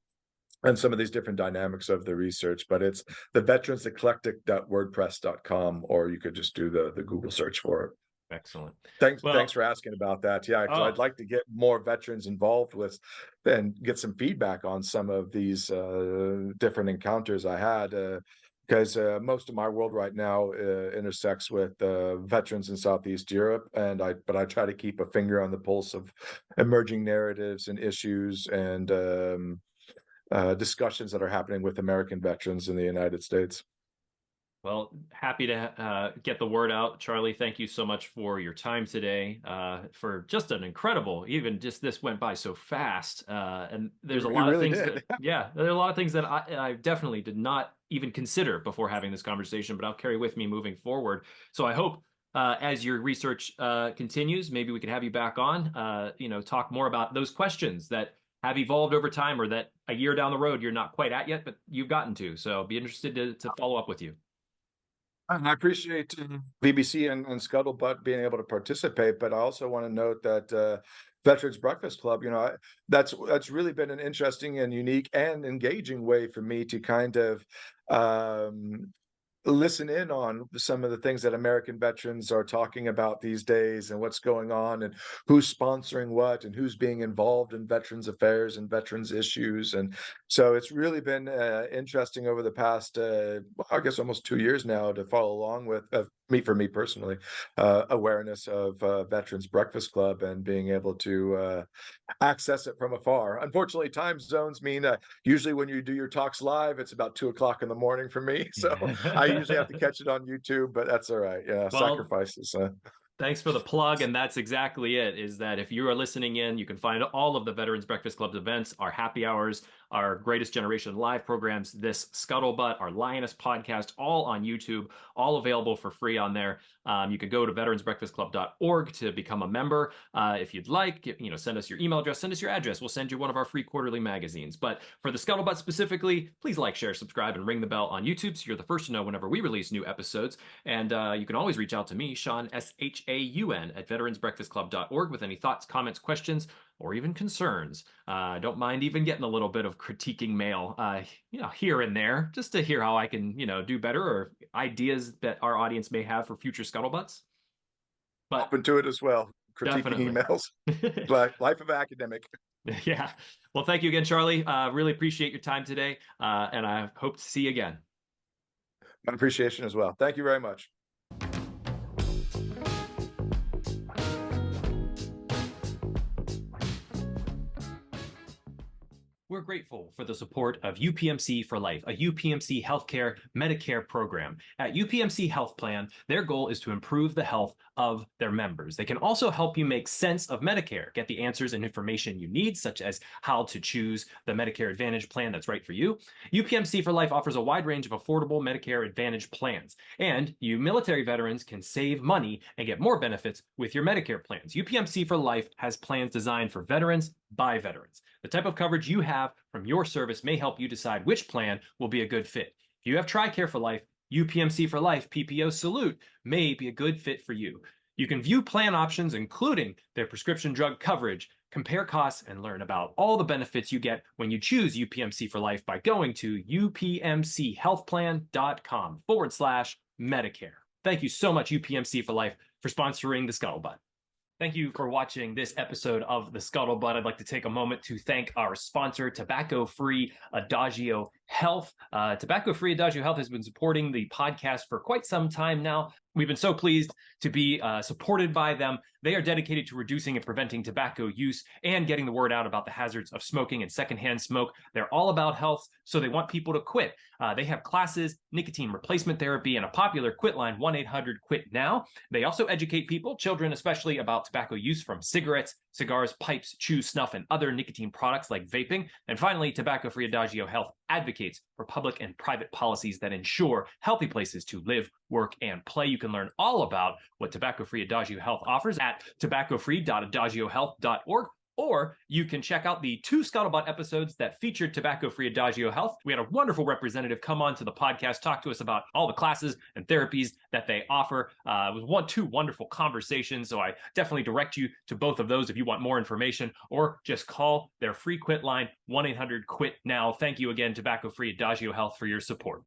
and some of these different dynamics of the research. But it's the veteranseclectic.wordpress.com, or you could just do the Google search for it. Excellent. Thanks Well, for asking about that. Yeah, because I'd oh, like to get more veterans involved with and get some feedback on some of these different encounters I had. Because most of my world right now intersects with veterans in Southeast Europe, and I try to keep a finger on the pulse of emerging narratives and issues and discussions that are happening with American veterans in the United States. well, happy to get the word out. Charlie, thank you so much for your time today, for just an incredible, even just this went by so fast. And there's a It lot of really things did. that, yeah, there are a lot of things that I definitely did not even consider before having this conversation, but I'll carry with me moving forward. So I hope as your research continues, maybe we could have you back on, talk more about those questions that have evolved over time or that a year down the road you're not quite at yet, but you've gotten to. So be interested to follow up with you. And I appreciate BBC and Scuttlebutt being able to participate, but I also want to note that Veterans Breakfast Club, that's really been an interesting and unique and engaging way for me to kind of um, listen in on some of the things that American veterans are talking about these days and what's going on and who's sponsoring what and who's being involved in veterans affairs and veterans issues. And so it's really been interesting over the past, I guess, almost 2 years now to follow along with for me personally, awareness of Veterans Breakfast Club and being able to access it from afar. Unfortunately, time zones mean usually when you do your talks live, it's about 2 o'clock in the morning for me. So I usually have to catch it on YouTube, but that's all right. Yeah, Well, sacrifices. thanks for the plug, and that's exactly it, is that if you are listening in, you can find all of the Veterans Breakfast Club's events, our happy hours, our Greatest Generation live programs, this Scuttlebutt, our Lioness podcast, all on YouTube, all available for free on there. You can go to veteransbreakfastclub.org to become a member. If you'd like, send us your email address, send us your address. We'll send you one of our free quarterly magazines. But for the Scuttlebutt specifically, please like, share, subscribe, and ring the bell on YouTube so you're the first to know whenever we release new episodes. And you can always reach out to me, Sean, SHAUN, at veteransbreakfastclub.org with any thoughts, comments, questions, or even concerns. I don't mind even getting a little bit of critiquing mail, here and there, just to hear how I can, do better, or ideas that our audience may have for future scuttlebutts. But Open to it as well. Critiquing definitely. emails. Life of academic. Yeah. Well, thank you again, Charlie. Really appreciate your time today, and I hope to see you again. My appreciation as well. Thank you very much. We're grateful for the support of UPMC for Life, a UPMC healthcare Medicare program. At UPMC Health Plan, their goal is to improve the health of their members. They can also help you make sense of Medicare, get the answers and information you need, such as how to choose the Medicare Advantage plan that's right for you. UPMC for Life offers a wide range of affordable Medicare Advantage plans, and you military veterans can save money and get more benefits with your Medicare plans. UPMC for Life has plans designed for veterans by veterans. The type of coverage you have from your service may help you decide which plan will be a good fit. If you have TRICARE for Life, UPMC for Life PPO Salute may be a good fit for you. You can view plan options, including their prescription drug coverage, compare costs, and learn about all the benefits you get when you choose UPMC for Life by going to upmchealthplan.com/Medicare. Thank you so much, UPMC for Life, for sponsoring the Scuttlebutt. Thank you for watching this episode of The Scuttlebutt. I'd like to take a moment to thank our sponsor, Tobacco-Free Adagio Health. Tobacco-Free Adagio Health has been supporting the podcast for quite some time now. We've been so pleased to be supported by them. They are dedicated to reducing and preventing tobacco use and getting the word out about the hazards of smoking and secondhand smoke. They're all about health, so they want people to quit. They have classes, nicotine replacement therapy, and a popular quit line, 1-800-QUIT-NOW. They also educate people, children especially, about tobacco use from cigarettes, cigars, pipes, chew, snuff, and other nicotine products like vaping. And finally, Tobacco-Free Adagio Health advocates for public and private policies that ensure healthy places to live, work, and play. You can learn all about what Tobacco-Free Adagio Health offers at tobaccofree.adagiohealth.org. Or you can check out the 2 Scuttlebutt episodes that featured Tobacco-Free Adagio Health. We had a wonderful representative come on to the podcast, talk to us about all the classes and therapies that they offer. It was 2 wonderful conversations, so I definitely direct you to both of those if you want more information, or just call their free quit line, 1-800-QUIT-NOW. Thank you again, Tobacco-Free Adagio Health, for your support.